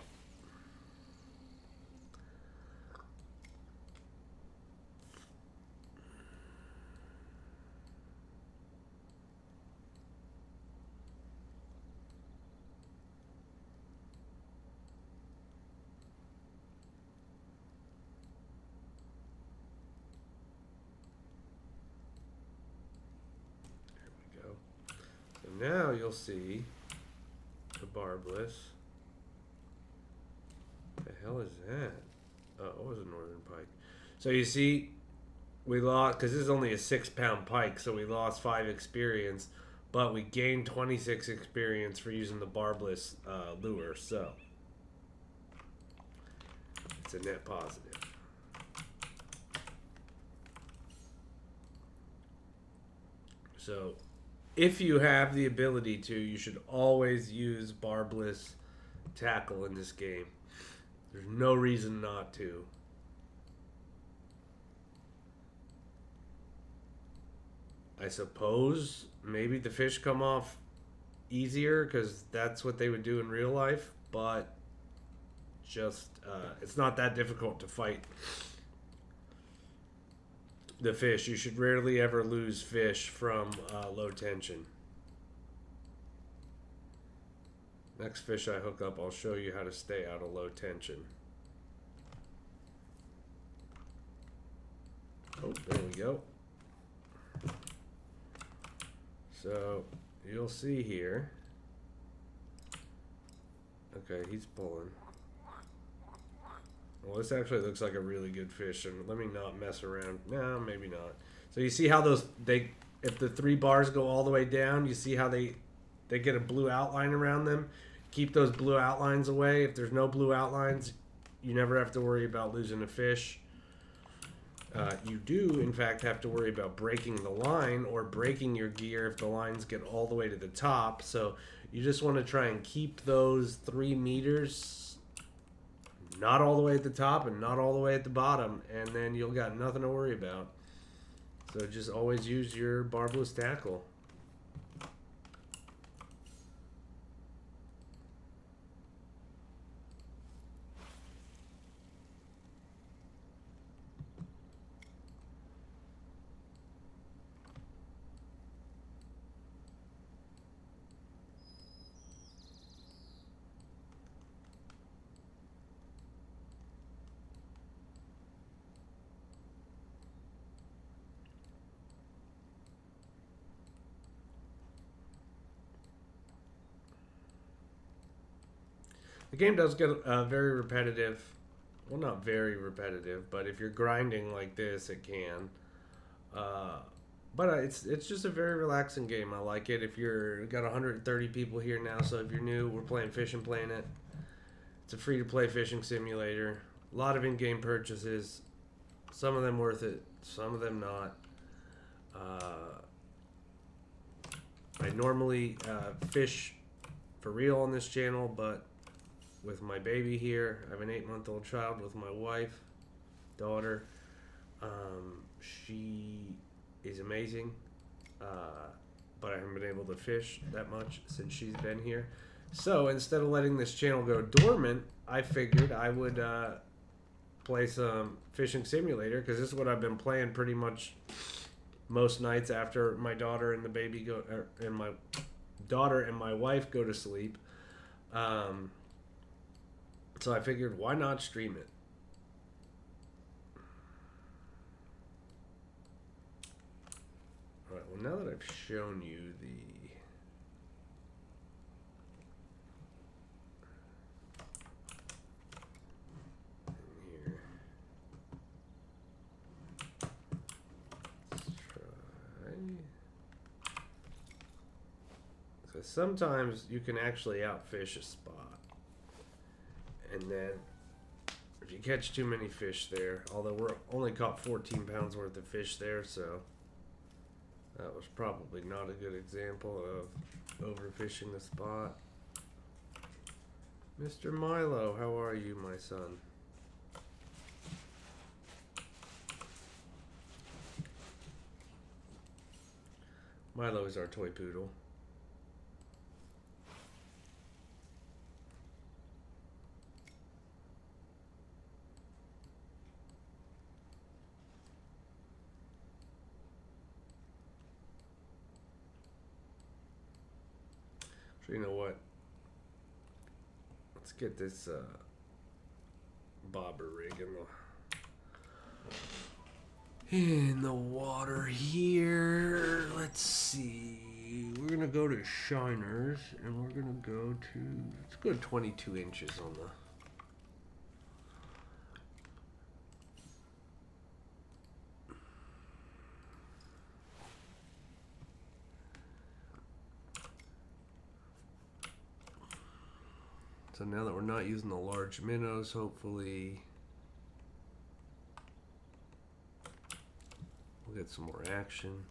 Now you'll see the barbless. What the hell is that? Oh, it was a northern pike. So you see, we lost, because this is only a 6-pound pike, so we lost 5 experience, but we gained 26 experience for using the barbless lure, so it's a net positive. So if you have the ability to, you should always use barbless tackle in this game. There's no reason not to. I suppose maybe the fish come off easier because that's what they would do in real life, but just it's not that difficult to fight the fish. You should rarely ever lose fish from low tension. Next fish I hook up, I'll show you how to stay out of low tension. Oh, there we go. So you'll see here. Okay, he's pulling. Well, this actually looks like a really good fish, and let me not mess around. No, maybe not. So you see how if the 3 bars go all the way down, you see how they get a blue outline around them? keep those blue outlines away. If there's no blue outlines, you never have to worry about losing a fish. You do, in fact, have to worry about breaking the line or breaking your gear if the lines get all the way to the top. So you just want to try and keep those 3 meters not all the way at the top and not all the way at the bottom, and then you'll got nothing to worry about. So just always use your barbless tackle. The game does get very repetitive. Well, not very repetitive, but if you're grinding like this, it can. But it's just a very relaxing game. I like it. If you're got 130 people here now, so if you're new, we're playing Fishing Planet. It's a free-to-play fishing simulator. A lot of in-game purchases. Some of them worth it, some of them not. I normally fish for real on this channel, but with my baby here, I have an 8-month-old child with my wife, daughter. She is amazing, but I haven't been able to fish that much since she's been here. So instead of letting this channel go dormant, I figured I would play some Fishing Simulator, because this is what I've been playing pretty much most nights after my daughter and the baby go, and my daughter and my wife go to sleep. So I figured, why not stream it? All right. Well, now that I've shown you the here, let's try. So sometimes you can actually outfish a spot. And then, if you catch too many fish there, although we're only caught 14 pounds worth of fish there, so that was probably not a good example of overfishing the spot. Mr. Milo, how are you, my son? Milo is our toy poodle. So you know what? Let's get this bobber rig in the water here. Let's see. We're gonna go to Shiners, and we're gonna go to, let's go to 22 inches on the. So now that we're not using the large minnows, hopefully we'll get some more action.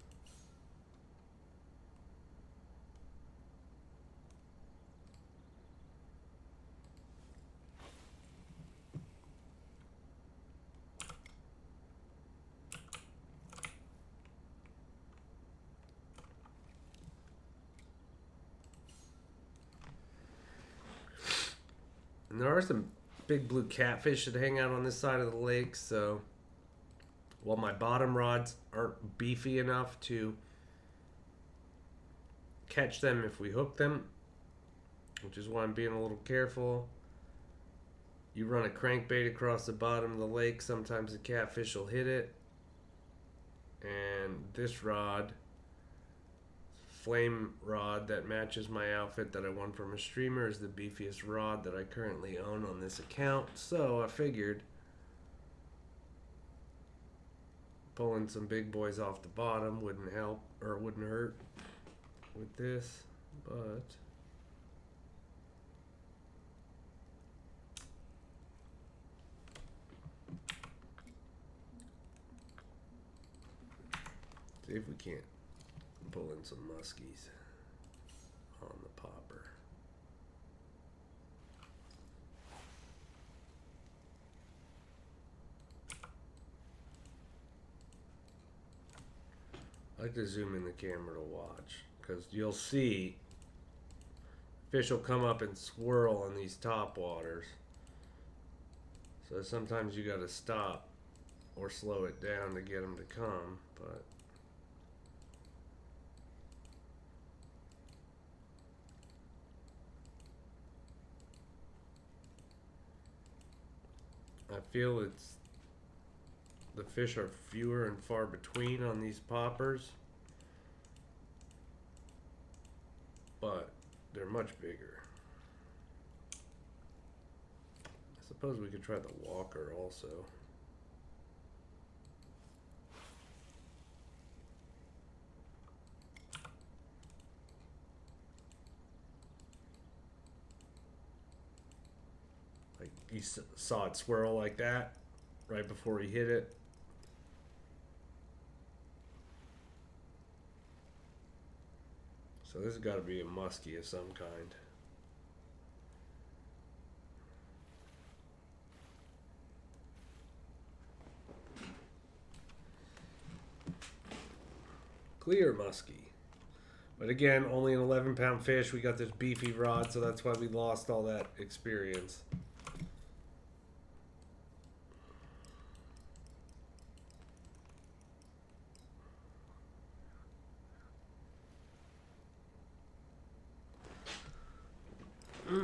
And there are some big blue catfish that hang out on this side of the lake, so while my bottom rods aren't beefy enough to catch them if we hook them, which is why I'm being a little careful. You run a crankbait across the bottom of the lake, sometimes the catfish will hit it. And this rod, flame rod that matches my outfit that I won from a streamer, is the beefiest rod that I currently own on this account. So I figured pulling some big boys off the bottom wouldn't help or wouldn't hurt with this, but See if we can't pull in some muskies on the popper. I like to zoom in the camera to watch, because you'll see fish will come up and swirl in these top waters. So sometimes you got to stop or slow it down to get them to come, but I feel the fish are fewer and far between on these poppers, but they're much bigger. I suppose we could try the walker also. Like you saw it swirl like that right before he hit it. So this has got to be a muskie of some kind. Clear muskie. But again, only an 11-pound fish. We got this beefy rod, so that's why we lost all that experience.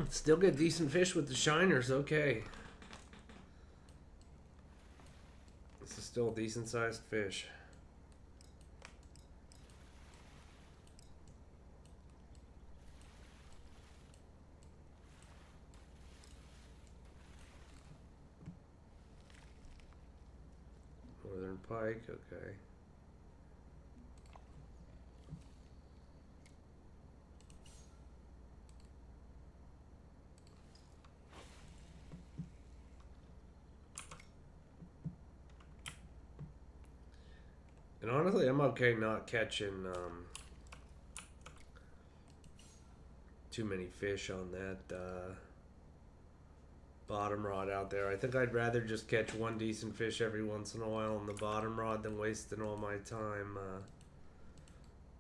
Still get decent fish with the shiners, okay. This is still a decent sized fish. Northern pike, okay. And honestly, I'm okay not catching too many fish on that bottom rod out there. I think I'd rather just catch one decent fish every once in a while on the bottom rod than wasting all my time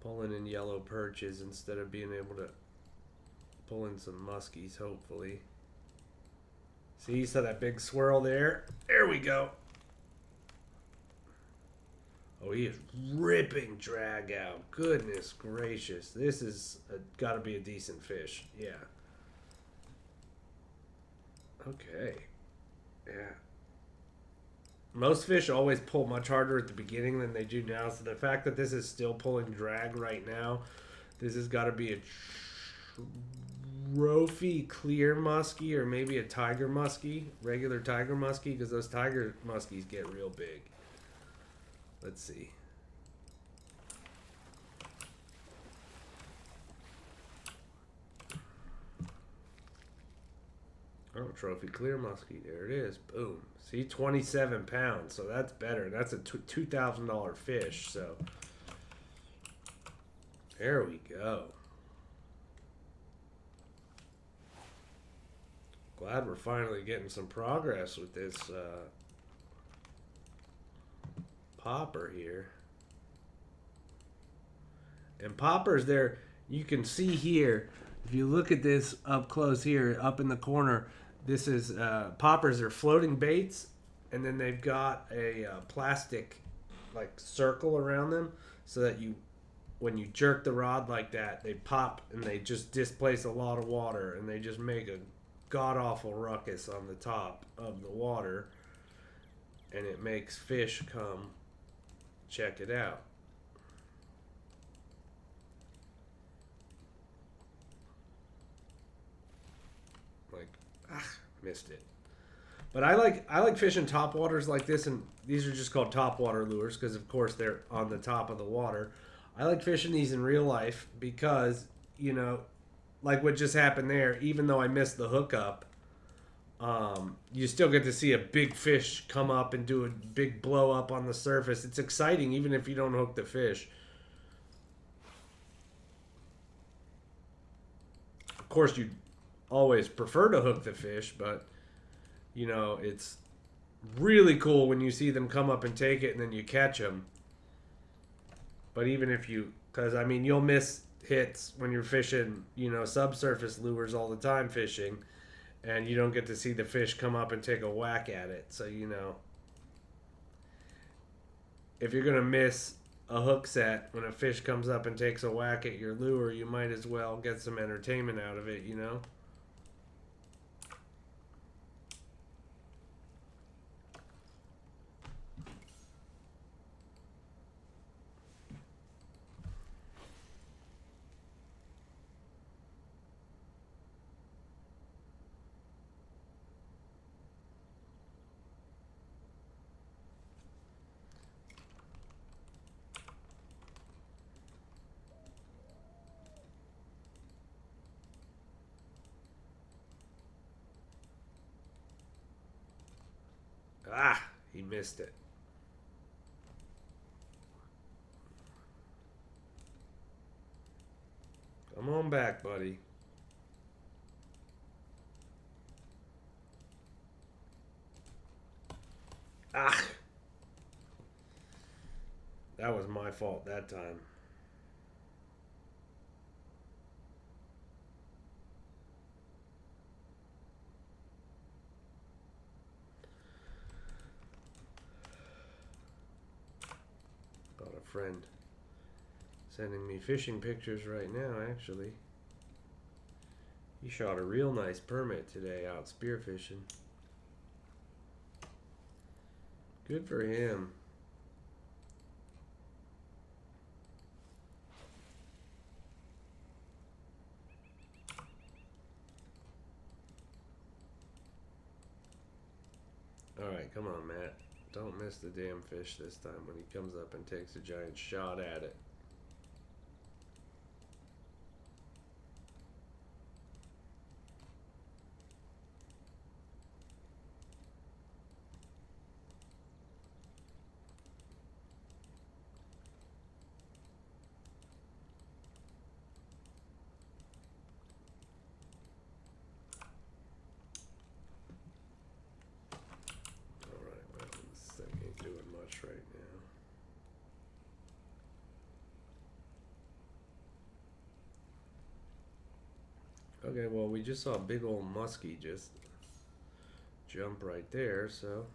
pulling in yellow perches instead of being able to pull in some muskies, hopefully. See, you saw that big swirl there? There we go. Oh, he is ripping drag out. Goodness gracious. This is got to be a decent fish. Yeah. Okay. Yeah. Most fish always pull much harder at the beginning than they do now. So the fact that this is still pulling drag right now, this has got to be a trophy clear muskie or maybe a tiger muskie, regular tiger muskie, because those tiger muskies get real big. Let's see. Oh, trophy clear muskie. There it is. Boom. See, 27 pounds. So that's better. That's a $2,000 fish. So there we go. Glad we're finally getting some progress with this popper here. And poppers there, you can see here, if you look at this up close here, up in the corner, this is poppers are floating baits, and then they've got a plastic like circle around them so that you, when you jerk the rod like that, they pop and they just displace a lot of water and they just make a god-awful ruckus on the top of the water, and it makes fish come check it out. Like, missed it. But I like fishing top waters like this, and these are just called top water lures because of course they're on the top of the water. I like fishing these in real life because, you know, like what just happened there, even though I missed the hookup, you still get to see a big fish come up and do a big blow up on the surface. It's exciting even if you don't hook the fish. Of course, you always prefer to hook the fish, but you know, it's really cool when you see them come up and take it and then you catch them. But even if you, because I mean, you'll miss hits when you're fishing, you know, subsurface lures all the time fishing, and you don't get to see the fish come up and take a whack at it. So, you know, if you're going to miss a hook set when a fish comes up and takes a whack at your lure, you might as well get some entertainment out of it, you know? Ah, he missed it. Come on back, buddy. Ah, that was my fault that time. Got a friend sending me fishing pictures right now, actually. He shot a real nice permit today out spearfishing. Good for him. Alright, come on, Matt. Don't miss the damn fish this time when he comes up and takes a giant shot at it. Okay, well, we just saw a big old muskie just jump right there, so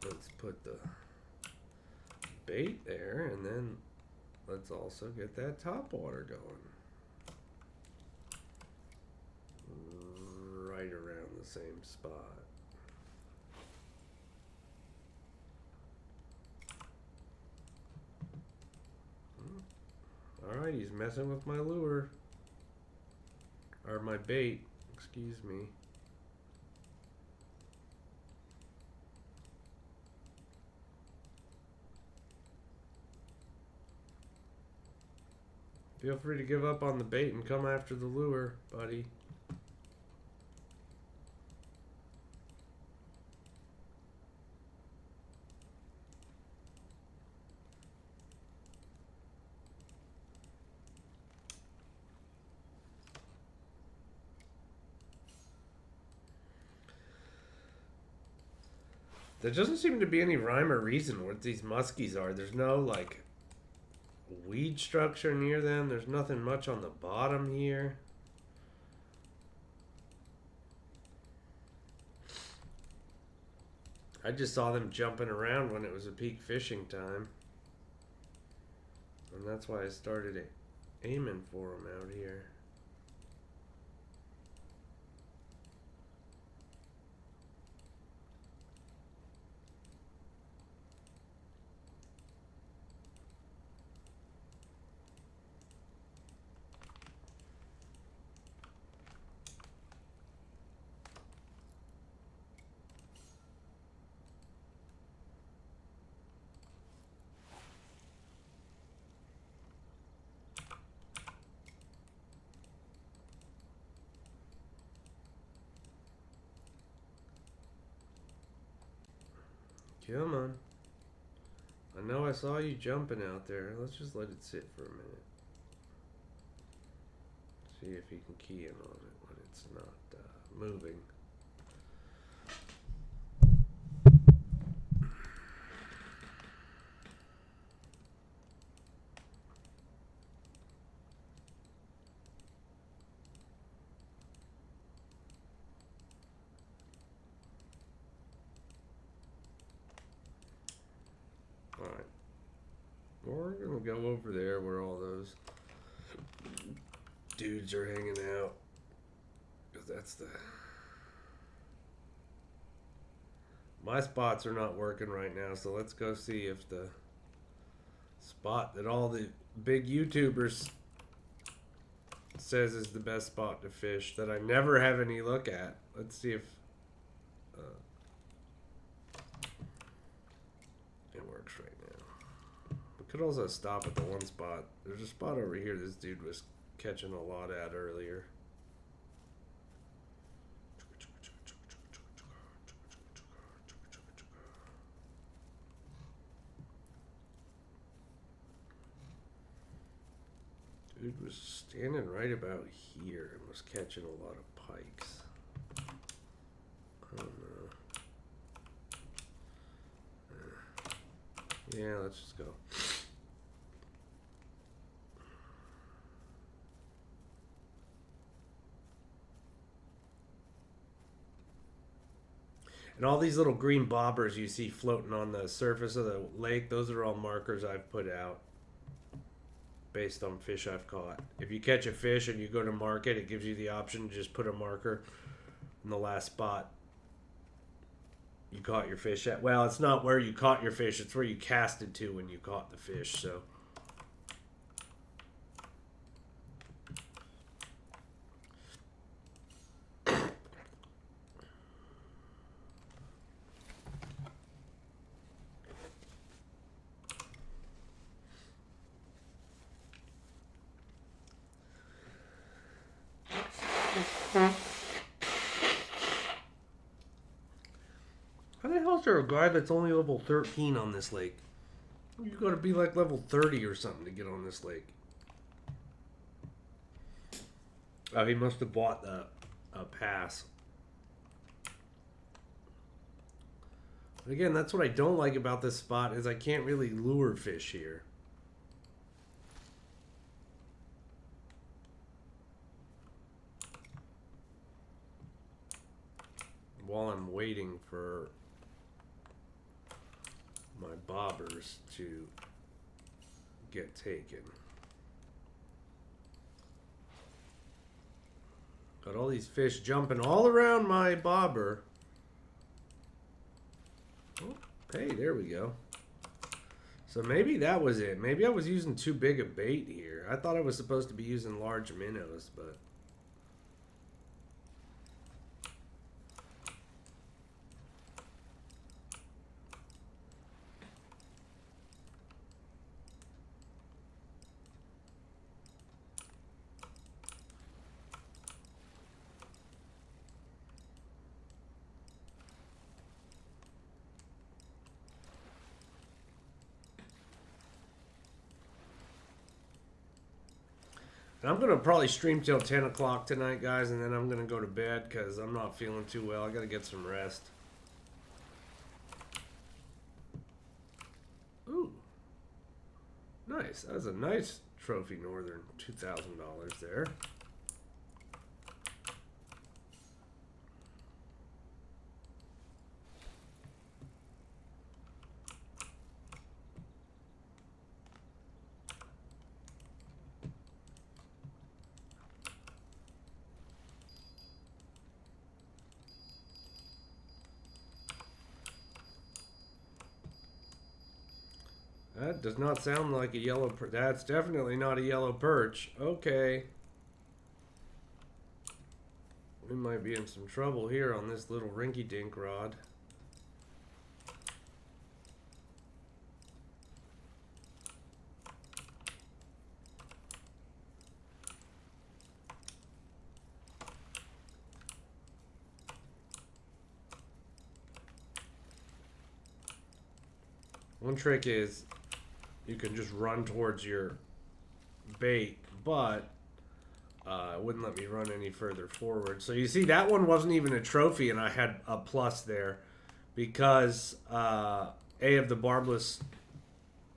let's put the bait there, and then let's also get that top water going. Right around the same spot. Alright, he's messing with my lure. Or my bait, excuse me. Feel free to give up on the bait and come after the lure, buddy. There doesn't seem to be any rhyme or reason what these muskies are. There's no, like, weed structure near them. There's nothing much on the bottom here. I just saw them jumping around when it was a peak fishing time. And that's why I started aiming for them out here. Come on. I know I saw you jumping out there. Let's just let it sit for a minute. See if he can key in on it when it's not moving. Alright. We're going to go over there where all those dudes are hanging out. Because that's the... My spots are not working right now, so let's go see if the spot that all the big YouTubers says is the best spot to fish that I never have any look at. Let's see if it works right now. We could also stop at the one spot. There's a spot over here this dude was catching a lot at earlier. Dude was standing right about here and was catching a lot of pikes. I don't know. Yeah, let's just go. And all these little green bobbers you see floating on the surface of the lake, those are all markers I've put out based on fish I've caught. If you catch a fish and you go to mark it, it gives you the option to just put a marker in the last spot you caught your fish at. Well, it's not where you caught your fish, it's where you casted to when you caught the fish, so. How the hell is there a guy that's only level 13 on this lake? You gotta be like level 30 or something to get on this lake. Oh, he must have bought a pass. But again, that's what I don't like about this spot is I can't really lure fish here. While I'm waiting for my bobbers to get taken. Got all these fish jumping all around my bobber. Oh, hey, there we go. So maybe that was it. Maybe I was using too big a bait here. I thought I was supposed to be using large minnows, but... And I'm going to probably stream till 10 o'clock tonight, guys, and then I'm going to go to bed because I'm not feeling too well. I got to get some rest. Ooh. Nice. That was a nice trophy northern. $2,000 there. That does not sound like a yellow perch. That's definitely not a yellow perch. Okay. We might be in some trouble here on this little rinky-dink rod. One trick is you can just run towards your bait, but it wouldn't let me run any further forward. So you see, that one wasn't even a trophy, and I had a plus there because A, of the barbless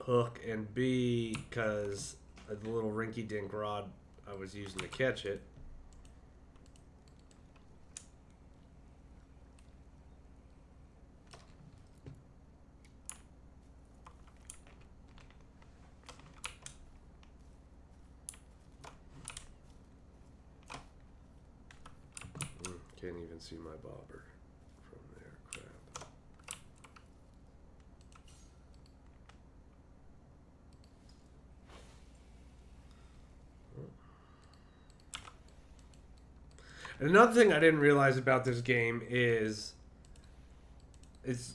hook, and B, because of the little rinky-dink rod I was using to catch it. Can't even see my bobber from there. Crap. And another thing I didn't realize about this game is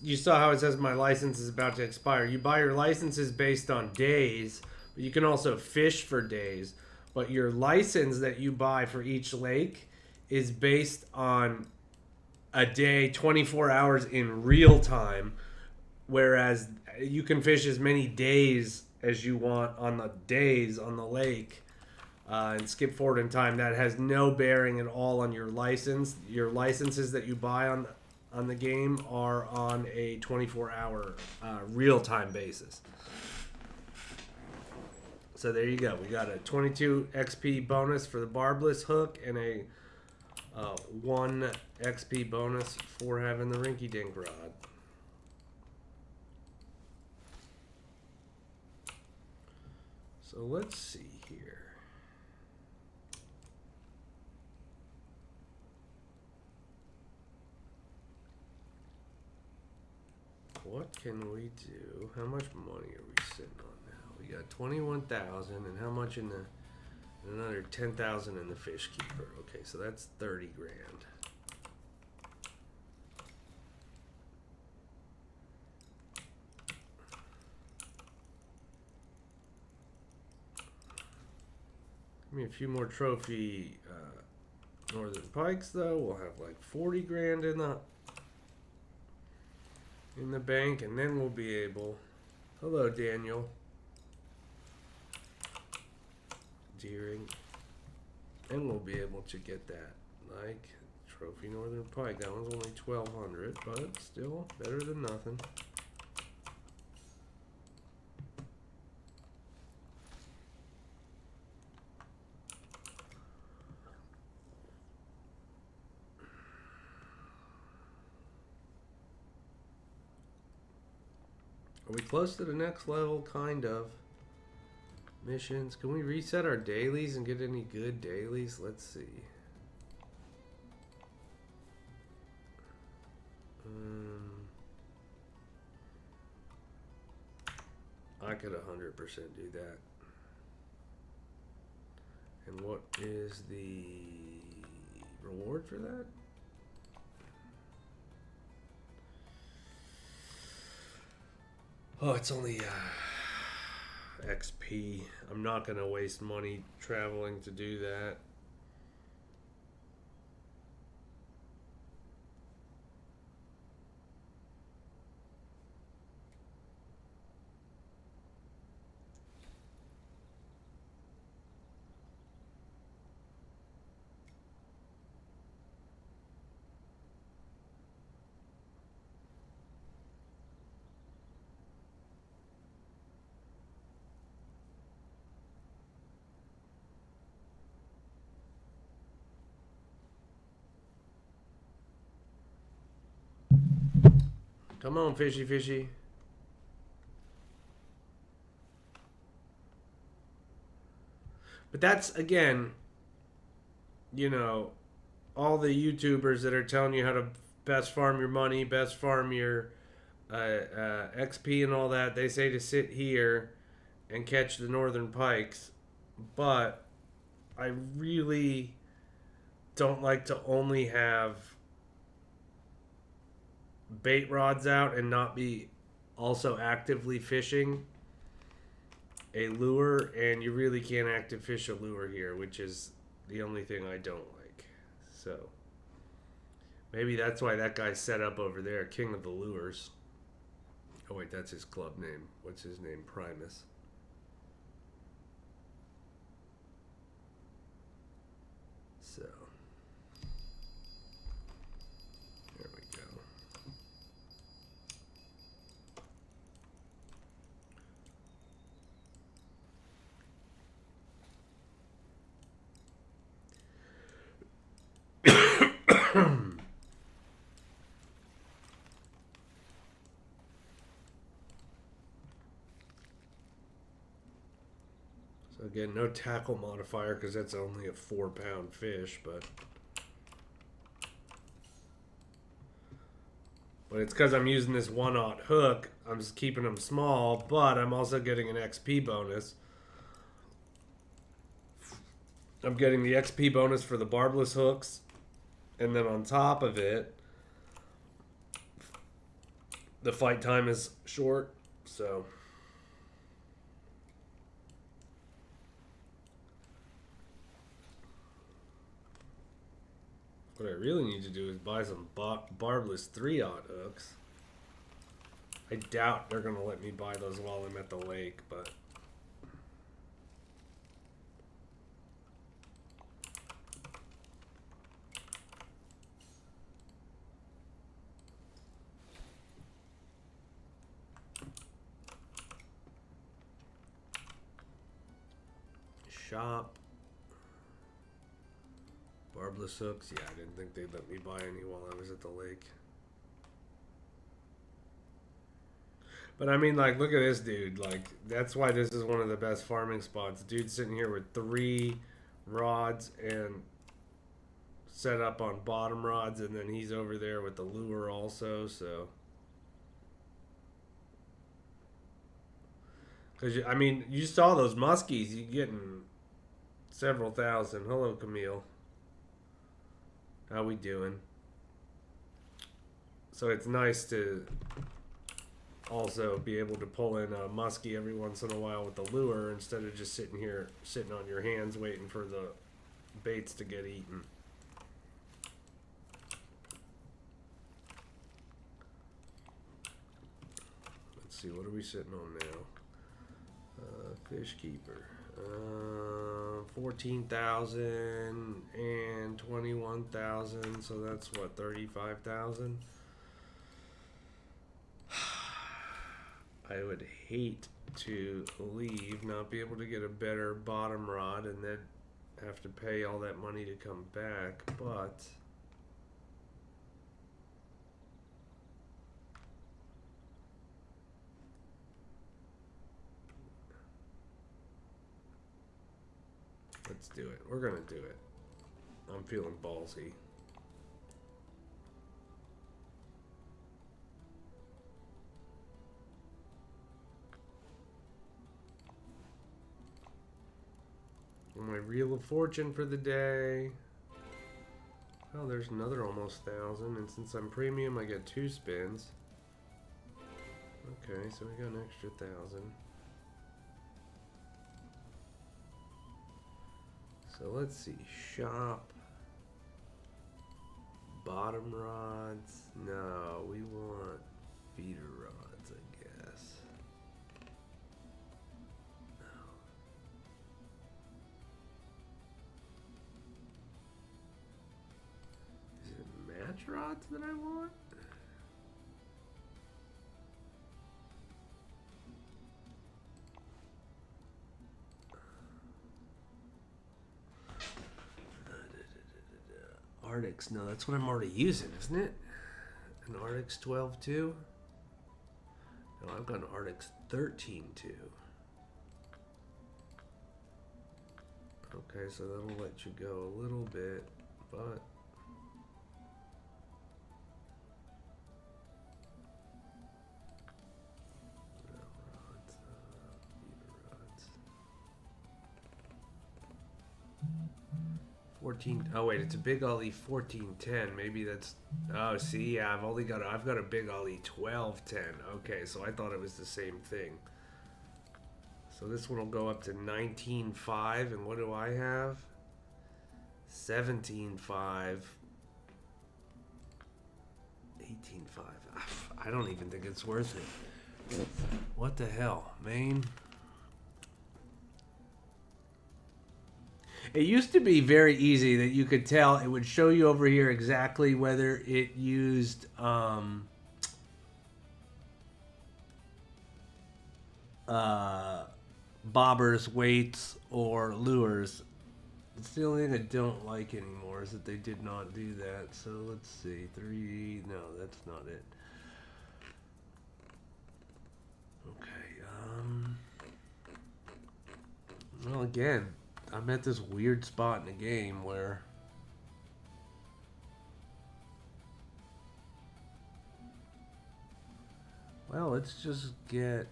you saw how it says my license is about to expire. You buy your licenses based on days, but you can also fish for days. But your license that you buy for each lake is based on a day, 24 hours in real time, whereas you can fish as many days as you want on the days on the lake and skip forward in time. That has no bearing at all on your license. Your licenses that you buy on the game are on a 24-hour real-time basis. So there you go. We got a 22 XP bonus for the barbless hook and a 1 XP bonus for having the rinky-dink rod. So let's see here. What can we do? How much money are we sitting on now? We got 21,000, and how much in the another 10,000 in the fish keeper. Okay, so that's 30 grand. Give me a few more trophy northern pikes though. We'll have like 40 grand in the bank, and then we'll be able. Hello, Daniel. Deering, and we'll be able to get that like trophy northern pike. That one's only 1,200, but still better than nothing. Are we close to the next level? Kind of. Missions. Can we reset our dailies and get any good dailies? Let's see. I could 100% do that. And what is the reward for that? Oh, it's only XP. I'm not going to waste money traveling to do that. Come on, fishy, fishy. But that's, again, you know, all the YouTubers that are telling you how to best farm your money, best farm your XP and all that, they say to sit here and catch the northern pikes. But I really don't like to only have bait rods out and not be also actively fishing a lure, and you really can't active fish a lure here, which is the only thing I don't like. So maybe that's why that guy's set up over there, king of the lures. Oh wait, that's his club name. What's his name? Primus. So there we go. So again, no tackle modifier because that's only a 4-pound fish, but it's because I'm using this 1/0 hook. I'm just keeping them small, but I'm also getting an XP bonus. I'm getting the XP bonus for the barbless hooks, and then on top of it, the fight time is short, so what I really need to do is buy some barbless 3/0 hooks. I doubt they're going to let me buy those while I'm at the lake, but shop. Barbless hooks? Yeah, I didn't think they'd let me buy any while I was at the lake. But I mean, like, look at this dude. Like, that's why this is one of the best farming spots. Dude's sitting here with 3 rods and set up on bottom rods, and then he's over there with the lure also, so. Because, I mean, you saw those muskies. You're getting several thousand. Hello, Camille. How we doing? So it's nice to also be able to pull in a muskie every once in a while with the lure instead of just sitting on your hands waiting for the baits to get eaten. Let's see, what are we sitting on now? Fish keeper. 14,000 and 21,000, so that's what, 35,000. I would hate to leave, not be able to get a better bottom rod, and then have to pay all that money to come back, but let's do it. We're gonna do it. I'm feeling ballsy. My reel of fortune for the day. Oh, there's another almost 1,000, and since I'm premium, I get 2 spins. Okay, so we got an extra 1,000. So let's see, shop, bottom rods. No, we want feeder rods, I guess. Is it match rods that I want? Arctics, no, that's what I'm already using, isn't it? An Arctics 12.2? No, I've got an Arctics 13.2. Okay, so that'll let you go a little bit, but no rods, feeder rods. 14. Oh wait, it's a big ollie 1410. Maybe that's. Oh, see, yeah, I've got a big ollie 1210. Okay, so I thought it was the same thing. So this one will go up to 19.5, and what do I have? 17.5. 18.5. I don't even think it's worth it. What the hell, Maine? It used to be very easy that you could tell. It would show you over here exactly whether it used bobbers, weights, or lures. It's the only thing I don't like anymore is that they did not do that. So let's see. 3. No, that's not it. Okay. Well, again, I'm at this weird spot in the game where well, let's just get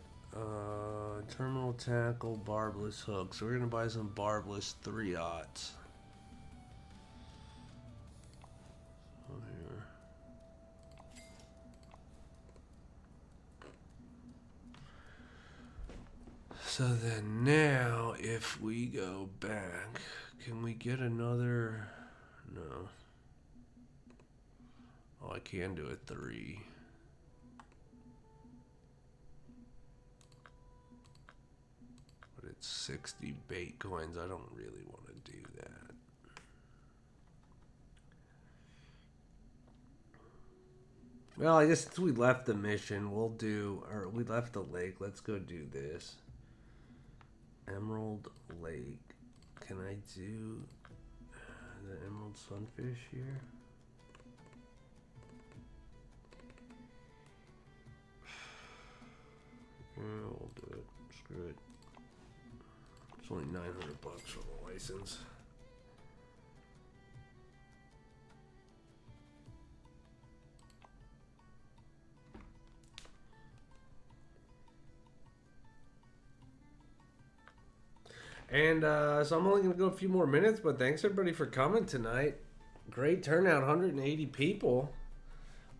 terminal tackle barbless hook. So we're gonna buy some barbless 3/0s. Here. So then now, if we go back, can we get another? No. Oh, I can do a 3. But it's 60 bait coins. I don't really want to do that. Well, I guess since we left the mission, we'll do, or we left the lake, let's go do this. Emerald Lake. Can I do the emerald sunfish here? Yeah, we'll do it. Screw it. It's only $900 for the license. And so I'm only going to go a few more minutes, but thanks everybody for coming tonight. Great turnout, 180 people.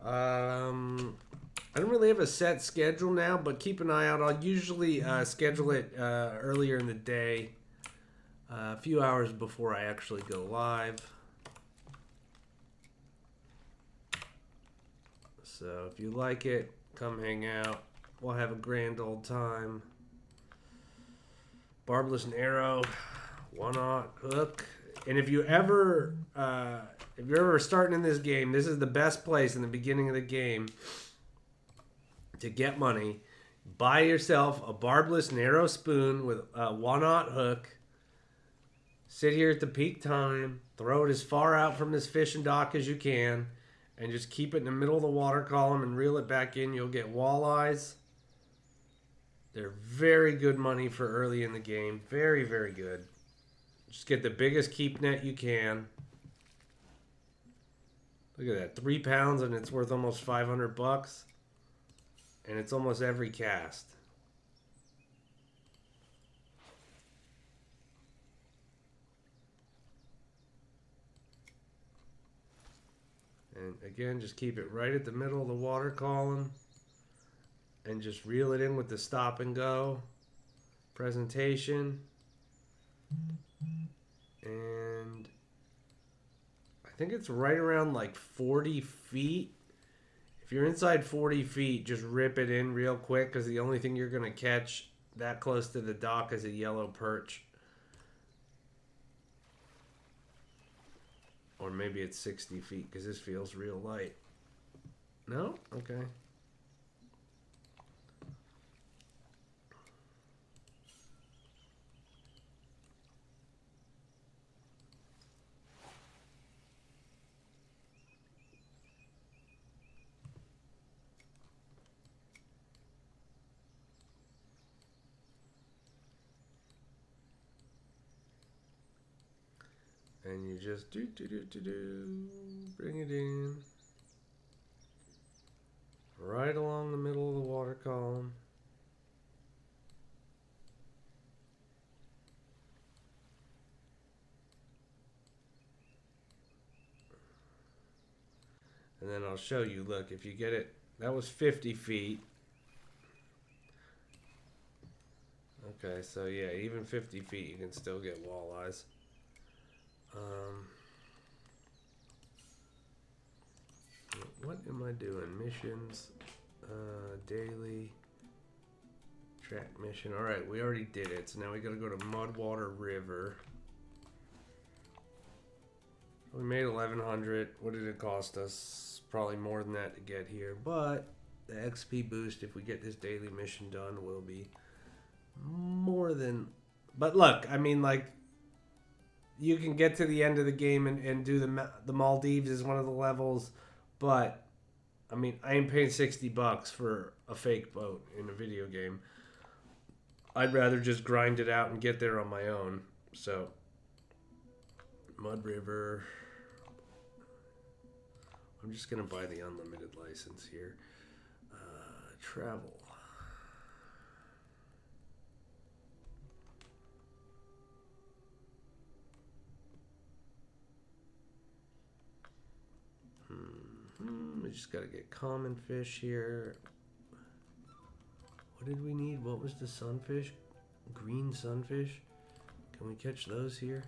I don't really have a set schedule now, but keep an eye out. I'll usually schedule it earlier in the day, a few hours before I actually go live. So if you like it, come hang out. We'll have a grand old time. Barbless and arrow, 1/0 hook. And if you're ever starting in this game, this is the best place in the beginning of the game to get money. Buy yourself a barbless and arrow spoon with a 1/0 hook. Sit here at the peak time, throw it as far out from this fishing dock as you can, and just keep it in the middle of the water column and reel it back in. You'll get walleyes. They're very good money for early in the game. Very, very good. Just get the biggest keep net you can. Look at that. 3 pounds and it's worth almost $500. And it's almost every cast. And again, just keep it right at the middle of the water column. And just reel it in with the stop and go presentation. And I think it's right around like 40 feet. If you're inside 40 feet, just rip it in real quick because the only thing you're going to catch that close to the dock is a yellow perch. Or maybe it's 60 feet because this feels real light. No? Okay. And you just bring it in right along the middle of the water column. And then I'll show you, look, if you get it, that was 50 feet. Okay, so yeah, even 50 feet, you can still get walleyes. What am I doing? Missions, daily, Track mission. Alright, we already did it. So now we gotta go to Mudwater River. We made 1,100. What did it cost us? Probably more than that to get here. But the XP boost, if we get this daily mission done, will be more than... But look, I mean, like, you can get to the end of the game and do the Maldives as one of the levels, but, I mean, I ain't paying $60 for a fake boat in a video game. I'd rather just grind it out and get there on my own. So, Mud River. I'm just going to buy the unlimited license here. Travel. We just got to get common fish here. What did we need? What was the sunfish? Green sunfish? Can we catch those here?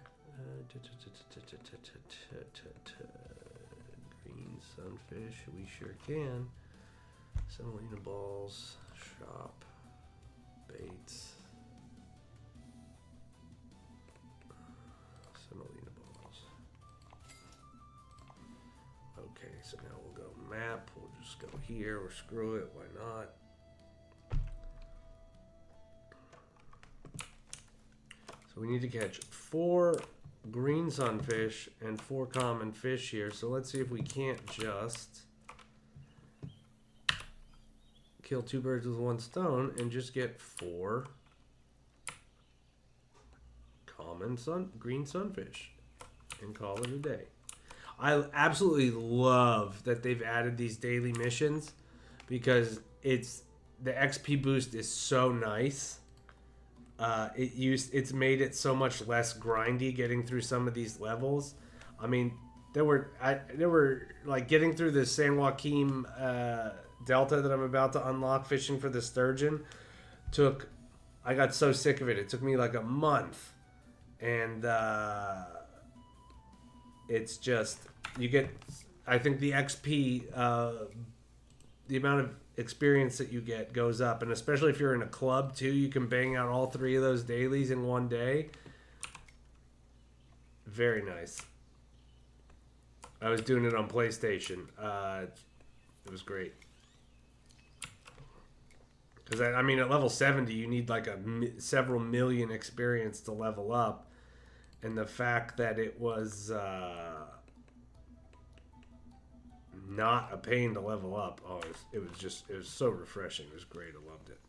Green sunfish. We sure can. Semolina balls. Shop. Baits. Semolina balls. Okay, so now we'll go map. We'll just go here or screw it. Why not? So we need to catch 4 green sunfish and 4 common fish here. So let's see if we can't just kill 2 birds with 1 stone and just get 4 common green sunfish and call it a day. I absolutely love that they've added these daily missions because the XP boost is so nice. It's made it so much less grindy getting through some of these levels. I mean, there were like getting through the San Joaquin Delta that I'm about to unlock fishing for the sturgeon. I got so sick of it. It took me like a month, and it's just I think the XP, the amount of experience that you get goes up, and especially if you're in a club too, you can bang out all 3 of those dailies in one day. Very nice. I was doing it on PlayStation. It was great. Because I mean, at level 70, you need like several million experience to level up, and the fact that it was not a pain to level up. Oh, it was so refreshing. It was great. I loved it.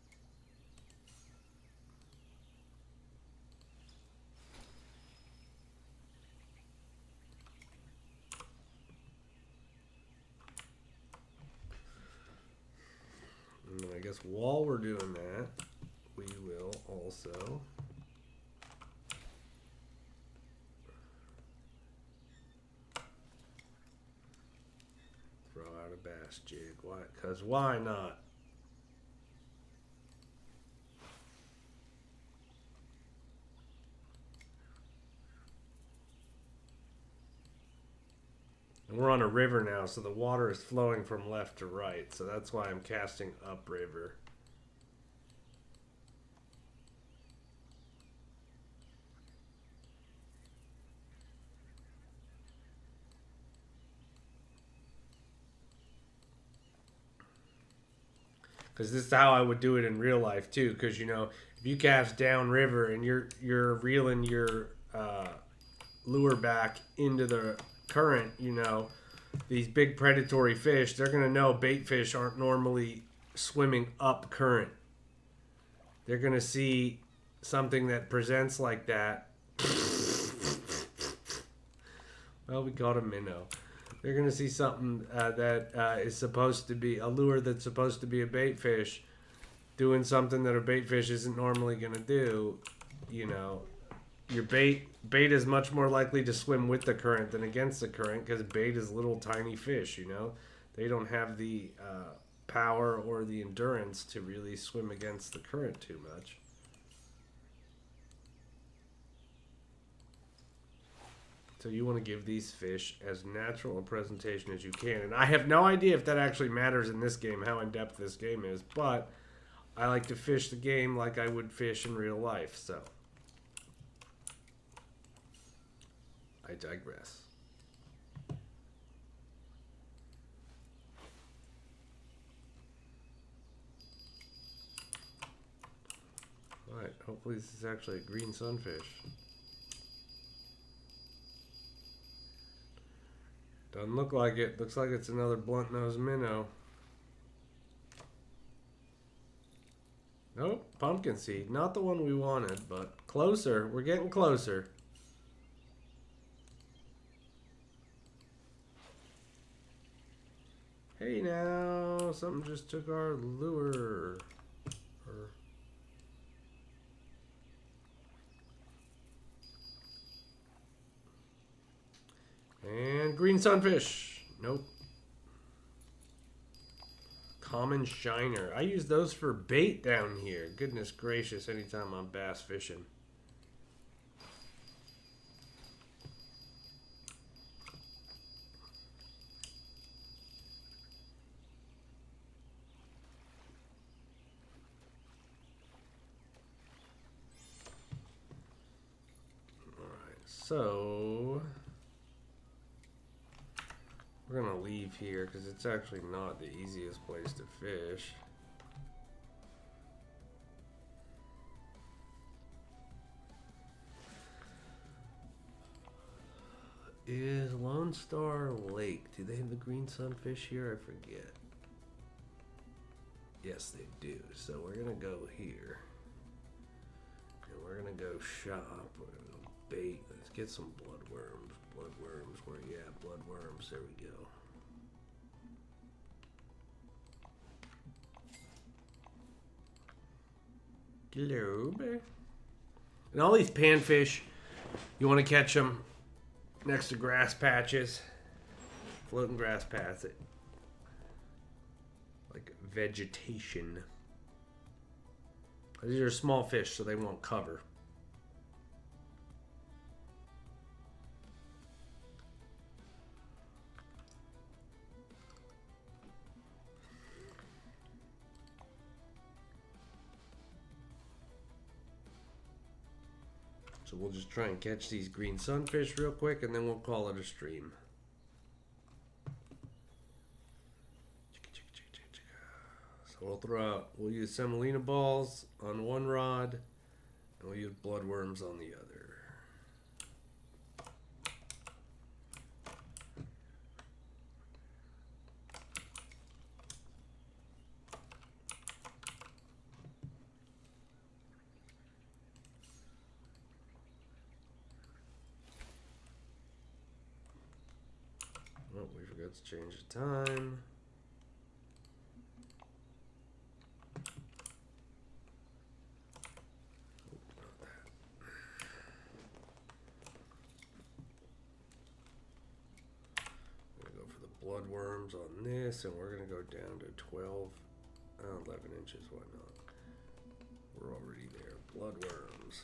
And I guess while we're doing that, we will also throw out a bass jig. Why? Because why not? And we're on a river now, so the water is flowing from left to right. So that's why I'm casting upriver. Because this is how I would do it in real life too. Because you know, if you cast downriver and you're reeling your lure back into the current, you know, these big predatory fish, they're gonna know bait fish aren't normally swimming up current. They're gonna see something that presents like that. Well, we caught a minnow. They're going to see something that is supposed to be a lure that's supposed to be a bait fish doing something that a bait fish isn't normally going to do. You know, your bait is much more likely to swim with the current than against the current because bait is little tiny fish, you know. They don't have the power or the endurance to really swim against the current too much. So you want to give these fish as natural a presentation as you can. And I have no idea if that actually matters in this game, how in-depth this game is. But I like to fish the game like I would fish in real life, so I digress. Alright, hopefully this is actually a green sunfish. Doesn't look like it. Looks like it's another blunt-nosed minnow. Nope, pumpkin seed. Not the one we wanted, but closer. We're getting closer. Hey now, something just took our lure. And green sunfish. Nope. Common shiner. I use those for bait down here. Goodness gracious, anytime I'm bass fishing. Alright, so we're gonna leave here because it's actually not the easiest place to fish. Is Lone Star Lake, do they have the green sunfish here? I forget. Yes, they do. So we're gonna go here. And we're gonna go shop. We're gonna go bait. Let's get some bloodworms. Bloodworms, where you at? Bloodworms, there we go. Globe. And all these panfish, you want to catch them next to grass patches, floating grass paths, like vegetation. These are small fish, so they won't cover. So we'll just try and catch these green sunfish real quick, and then we'll call it a stream. So we'll use semolina balls on one rod, and we'll use bloodworms on the other. Oh, we forgot to change the time. Bloodworms on this, and we're going to go down to 12, 11 inches, why not? We're already there. Bloodworms.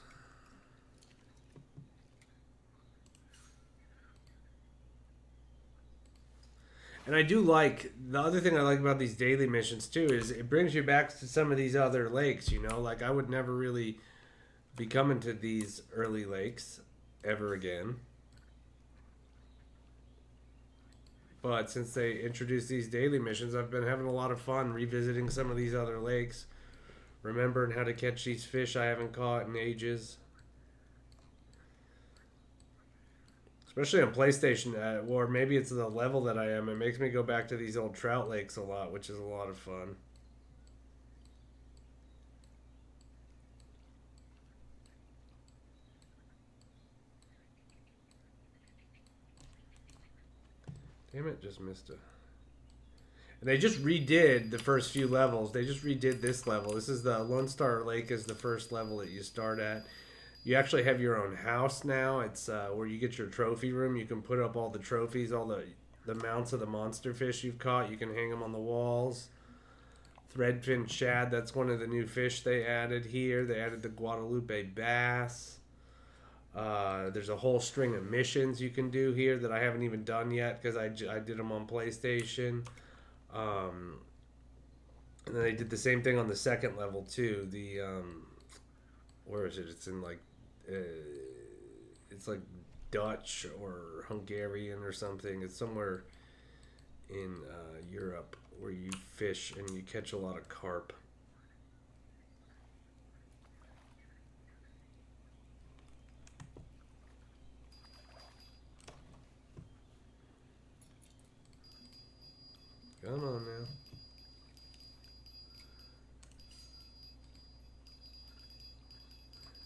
And I do like, the other thing I like about these daily missions too is it brings you back to some of these other lakes, you know? Like I would never really be coming to these early lakes ever again. But since they introduced these daily missions, I've been having a lot of fun revisiting some of these other lakes, remembering how to catch these fish I haven't caught in ages. Especially on PlayStation, or maybe it's the level that I am. It makes me go back to these old trout lakes a lot, which is a lot of fun. Damn it, just missed it. And they just redid the first few levels. They just redid this level. This is the Lone Star Lake is the first level that you start at. You actually have your own house now. It's where you get your trophy room. You can put up all the trophies, all the mounts of the monster fish you've caught. You can hang them on the walls. Threadfin shad, that's one of the new fish they added here. They added the Guadalupe bass. There's a whole string of missions you can do here that I haven't even done yet because I did them on PlayStation. And then they did the same thing on the second level too. The where is it? It's in like uh, it's like Dutch or Hungarian or something. It's somewhere in Europe where you fish and you catch a lot of carp. Come on now.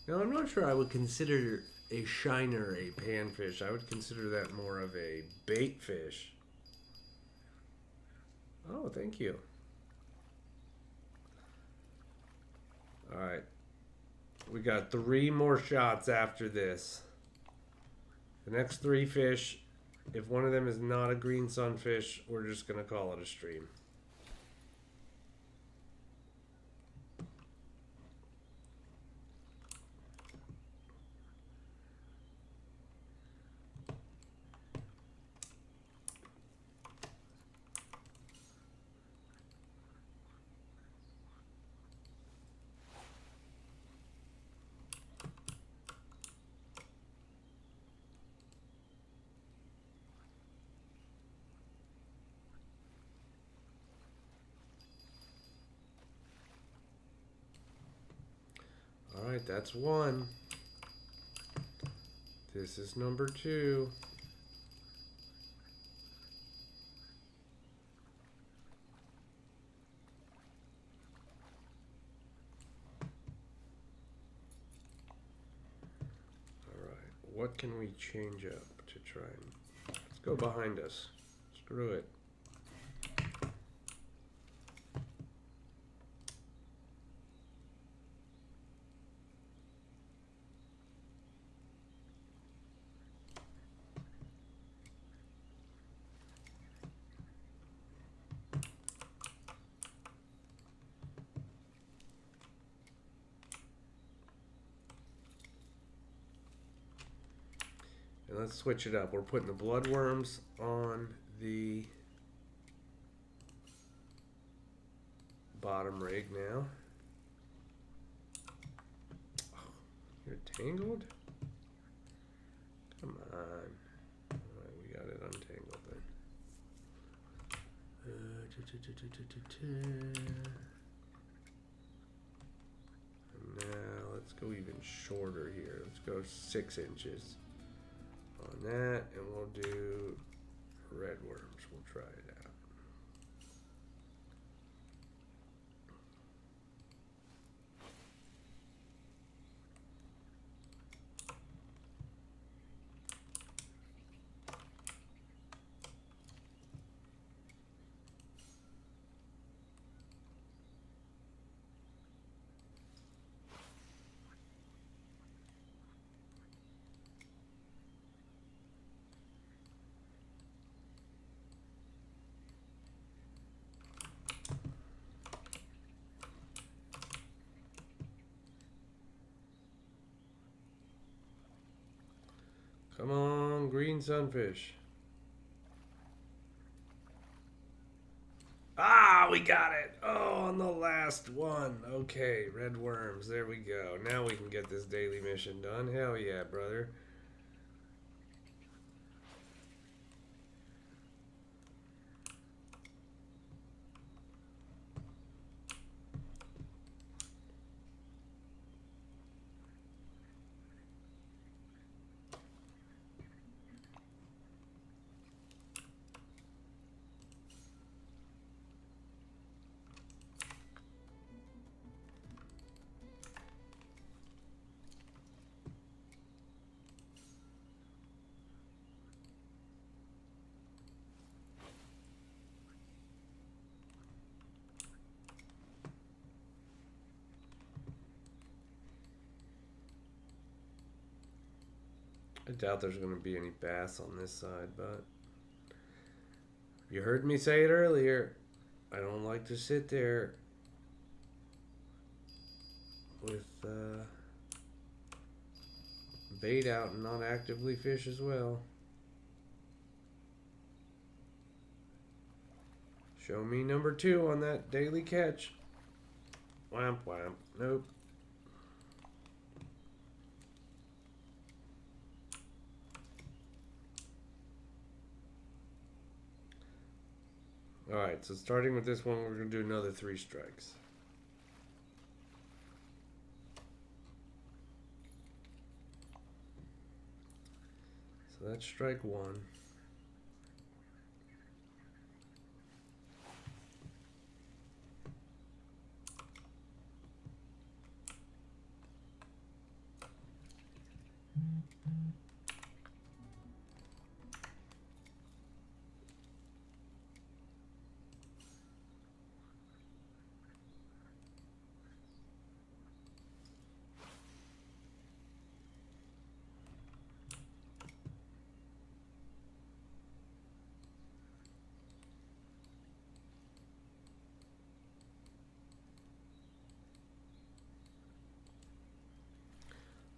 Now, I'm not sure I would consider a shiner a panfish. I would consider that more of a bait fish. Oh, thank you. All right. We got 3 more shots after this. The next 3 fish, if one of them is not a green sunfish, we're just going to call it a stream. All right, that's 1. This is number 2. All right, what can we change up to try and... Let's go behind us. Screw it. And let's switch it up. We're putting the bloodworms on the bottom rig now. Oh, you're tangled? Come on. Alright, we got it untangled then. And now let's go even shorter here. Let's go 6 inches on that, and we'll do red worms. We'll try it out. Come on, green sunfish. Ah, we got it. Oh, on the last one. Okay, red worms. There we go. Now we can get this daily mission done. Hell yeah, brother. I doubt there's going to be any bass on this side, but you heard me say it earlier. I don't like to sit there with bait out and not actively fish as well. Show me number 2 on that daily catch. Wham, wham. Nope. Alright, so starting with this one, we're going to do another 3 strikes. So that's strike 1.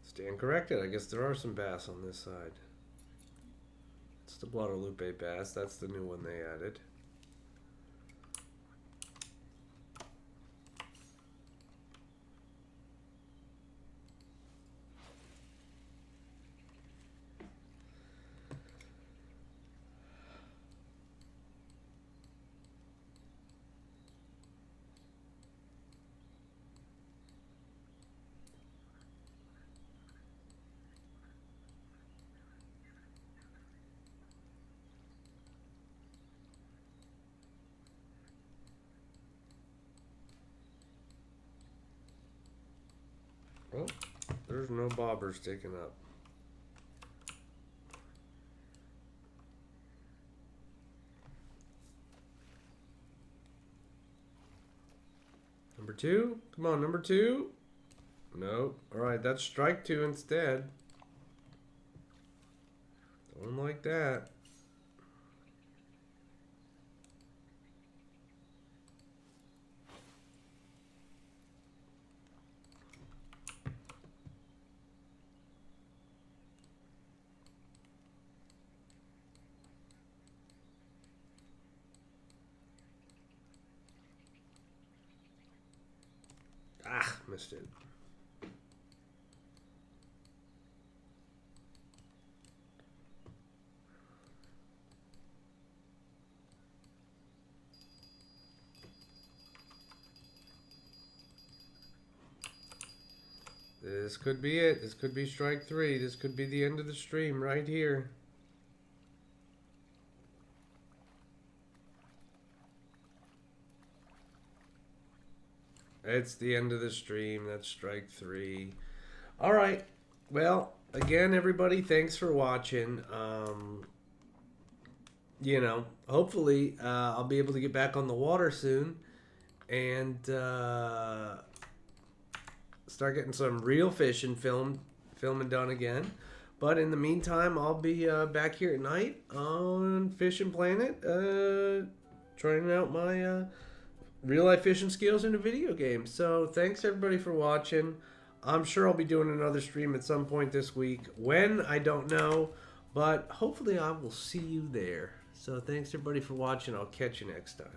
Stand corrected. I guess there are some bass on this side. It's the Guadalupe bass. That's the new one they added. Oh, there's no bobber sticking up. Number 2? Come on, number 2? Nope. Alright, that's strike 2 instead. Don't like that. Ah, missed it. This could be it. This could be strike 3. This could be the end of the stream right here. It's the end of the stream. That's strike 3. All right. Well, again, everybody, thanks for watching. You know, hopefully I'll be able to get back on the water soon and start getting some real fishing filming done again. But in the meantime, I'll be back here at night on Fishing Planet, trying out my real life fishing skills in a video game. So thanks everybody for watching. I'm sure I'll be doing another stream at some point this week. When, I don't know, but hopefully I will see you there. So thanks everybody for watching. I'll catch you next time.